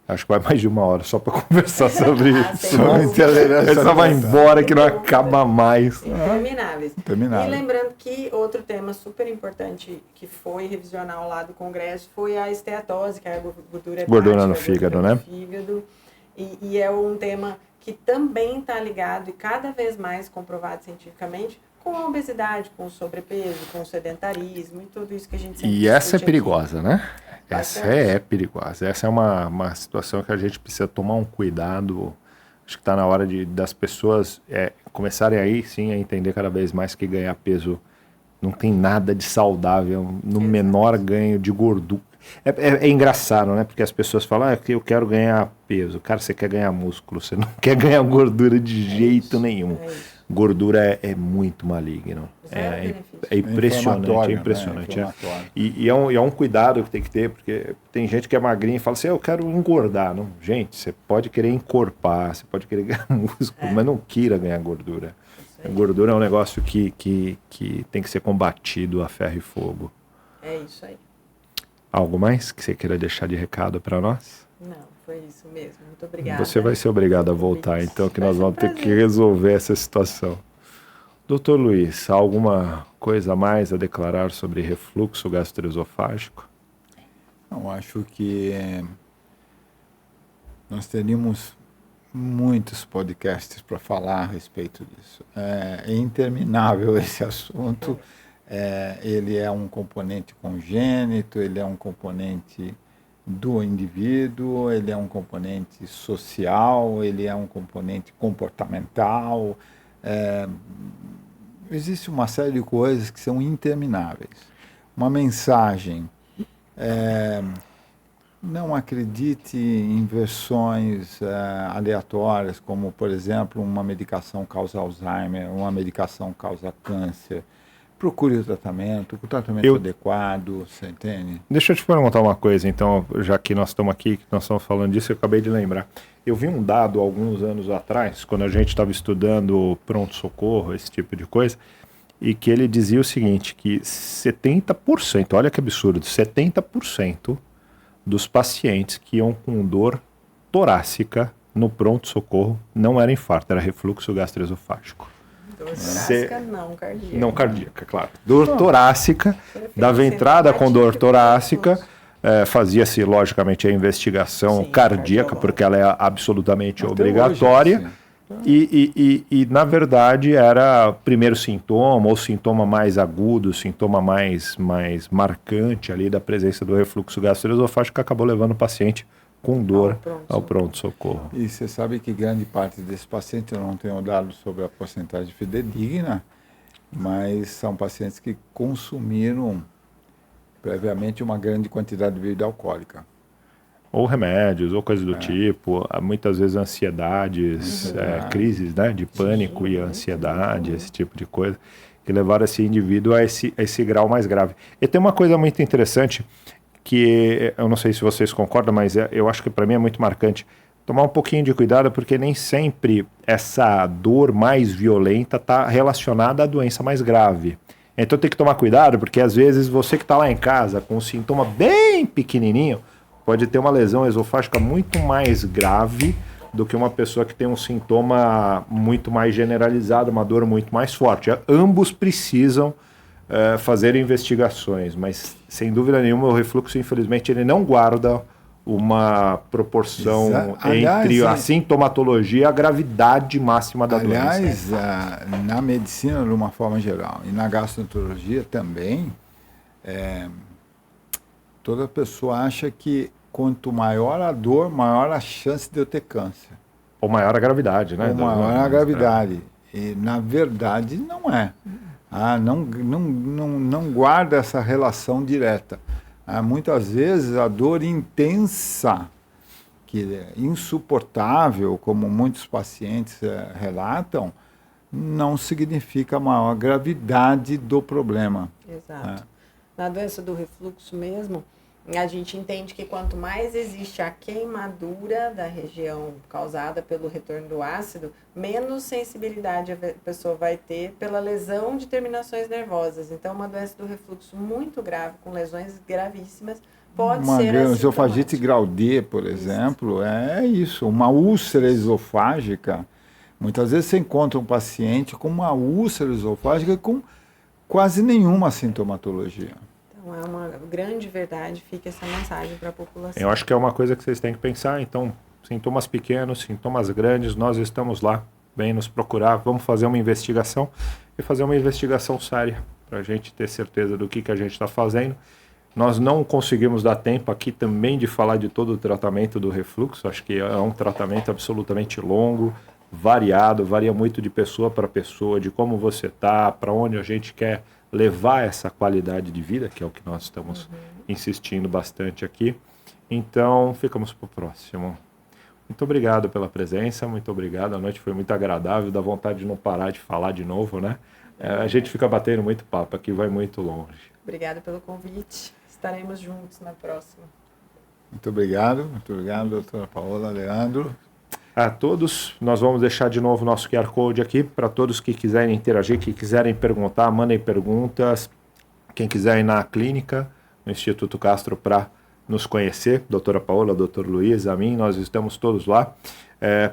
acho que vai mais de uma hora só para conversar sobre isso. Ele só vai embora que não acaba mais. Intermináveis. E lembrando que outro tema super importante que foi revisionar ao lado do Congresso foi a esteatose, que é a gordura no fígado, né? E é um tema que também está ligado e cada vez mais comprovado cientificamente com a obesidade, com o sobrepeso, com o sedentarismo e tudo isso que a gente sempre E essa é perigosa, aqui. Né? Essa é perigosa. Essa é uma situação que a gente precisa tomar um cuidado. Acho que está na hora das pessoas começarem aí sim a entender cada vez mais que ganhar peso não tem nada de saudável no menor ganho de gordura. É engraçado, né? Porque as pessoas falam que eu quero ganhar peso. Cara, você quer ganhar músculo, você não quer ganhar gordura de jeito nenhum. Gordura é muito maligno. É impressionante. Né? E é um cuidado que tem que ter, porque tem gente que é magrinha e fala assim, eu quero engordar. Não, gente, você pode querer encorpar, você pode querer ganhar músculo, mas não queira ganhar gordura. A gordura é um negócio que tem que ser combatido a ferro e fogo. É isso aí. Algo mais que você queira deixar de recado para nós? Não, foi isso mesmo. Muito obrigada. Você vai ser obrigado a voltar, então, que nós vamos ter que resolver essa situação. Doutor Luiz, alguma coisa a mais a declarar sobre refluxo gastroesofágico? Não, acho que nós teríamos muitos podcasts para falar a respeito disso. É interminável esse assunto. Ele é um componente congênito, ele é um componente do indivíduo, ele é um componente social, ele é um componente comportamental. Existe uma série de coisas que são intermináveis. Uma mensagem: não acredite em versões aleatórias, como, por exemplo, uma medicação causa Alzheimer, uma medicação causa câncer. Procure o tratamento adequado, você entende? Deixa eu te perguntar uma coisa, então, já que nós estamos aqui, que nós estamos falando disso, eu acabei de lembrar. Eu vi um dado alguns anos atrás, quando a gente estava estudando pronto-socorro, esse tipo de coisa, e que ele dizia o seguinte, que 70%, olha que absurdo, 70% dos pacientes que iam com dor torácica no pronto-socorro não era infarto, era refluxo gastroesofágico. Dor torácica, não cardíaca. Não cardíaca, claro. Dor torácica, dava entrada com dor torácica, fazia-se, logicamente, a investigação cardíaca, porque ela é absolutamente obrigatória. Hoje, e, na verdade, era primeiro sintoma, ou sintoma mais agudo, sintoma mais marcante ali da presença do refluxo gastroesofágico, que acabou levando o paciente com dor ao pronto-socorro. E você sabe que grande parte desses pacientes, eu não tenho dados sobre a porcentagem fidedigna, mas são pacientes que consumiram previamente uma grande quantidade de bebida alcoólica. Ou remédios, ou coisas do tipo, muitas vezes ansiedades, crises, né, de pânico e ansiedade, esse tipo de coisa, que levaram esse indivíduo a esse grau mais grave. E tem uma coisa muito interessante, que eu não sei se vocês concordam, mas eu acho que para mim é muito marcante. Tomar um pouquinho de cuidado, porque nem sempre essa dor mais violenta está relacionada à doença mais grave. Então tem que tomar cuidado, porque às vezes você que está lá em casa com um sintoma bem pequenininho, pode ter uma lesão esofágica muito mais grave do que uma pessoa que tem um sintoma muito mais generalizado, uma dor muito mais forte. Ambos precisam fazer investigações, mas sem dúvida nenhuma o refluxo, infelizmente, ele não guarda uma proporção entre a sintomatologia e a gravidade máxima da doença. Aliás, na medicina, de uma forma geral, e na gastroenterologia também, toda pessoa acha que quanto maior a dor, maior a chance de eu ter câncer. Ou maior a gravidade, né? Ou maior a gravidade. E, na verdade, não é. Não guarda essa relação direta. Muitas vezes a dor intensa, que é insuportável, como muitos pacientes relatam, não significa maior gravidade do problema. Exato. Na doença do refluxo mesmo, a gente entende que quanto mais existe a queimadura da região causada pelo retorno do ácido, menos sensibilidade a pessoa vai ter pela lesão de terminações nervosas. Então, uma doença do refluxo muito grave, com lesões gravíssimas, pode ser uma esofagite grau D, por exemplo, é isso. Uma úlcera esofágica. Muitas vezes você encontra um paciente com uma úlcera esofágica com quase nenhuma sintomatologia. Então, é uma grande verdade, fica essa mensagem para a população. Eu acho que é uma coisa que vocês têm que pensar. Então, sintomas pequenos, sintomas grandes, nós estamos lá, vem nos procurar, vamos fazer uma investigação e fazer uma investigação séria para a gente ter certeza do que a gente está fazendo. Nós não conseguimos dar tempo aqui também de falar de todo o tratamento do refluxo. Acho que é um tratamento absolutamente longo, variado, varia muito de pessoa para pessoa, de como você está, para onde a gente quer levar essa qualidade de vida, que é o que nós estamos insistindo bastante aqui. Então, ficamos para o próximo. Muito obrigado pela presença, muito obrigado. A noite foi muito agradável, dá vontade de não parar de falar de novo, né? A gente fica batendo muito papo aqui, vai muito longe. Obrigada pelo convite. Estaremos juntos na próxima. Muito obrigado, doutora Paola, Leandro. A todos, nós vamos deixar de novo o nosso QR Code aqui, para todos que quiserem interagir, que quiserem perguntar, mandem perguntas. Quem quiser ir na clínica, no Instituto Castro, para nos conhecer, doutora Paola, doutor Luiz, a mim, nós estamos todos lá,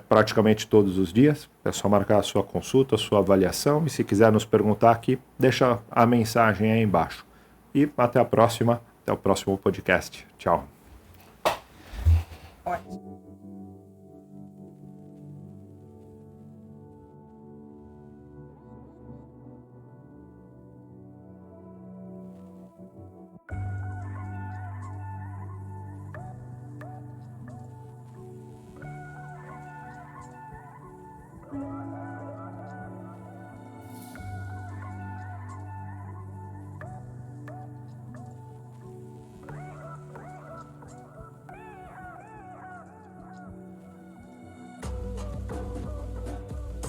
praticamente todos os dias. É só marcar a sua consulta, a sua avaliação, e se quiser nos perguntar aqui, deixa a mensagem aí embaixo. E até a próxima, até o próximo podcast. Tchau. Ótimo.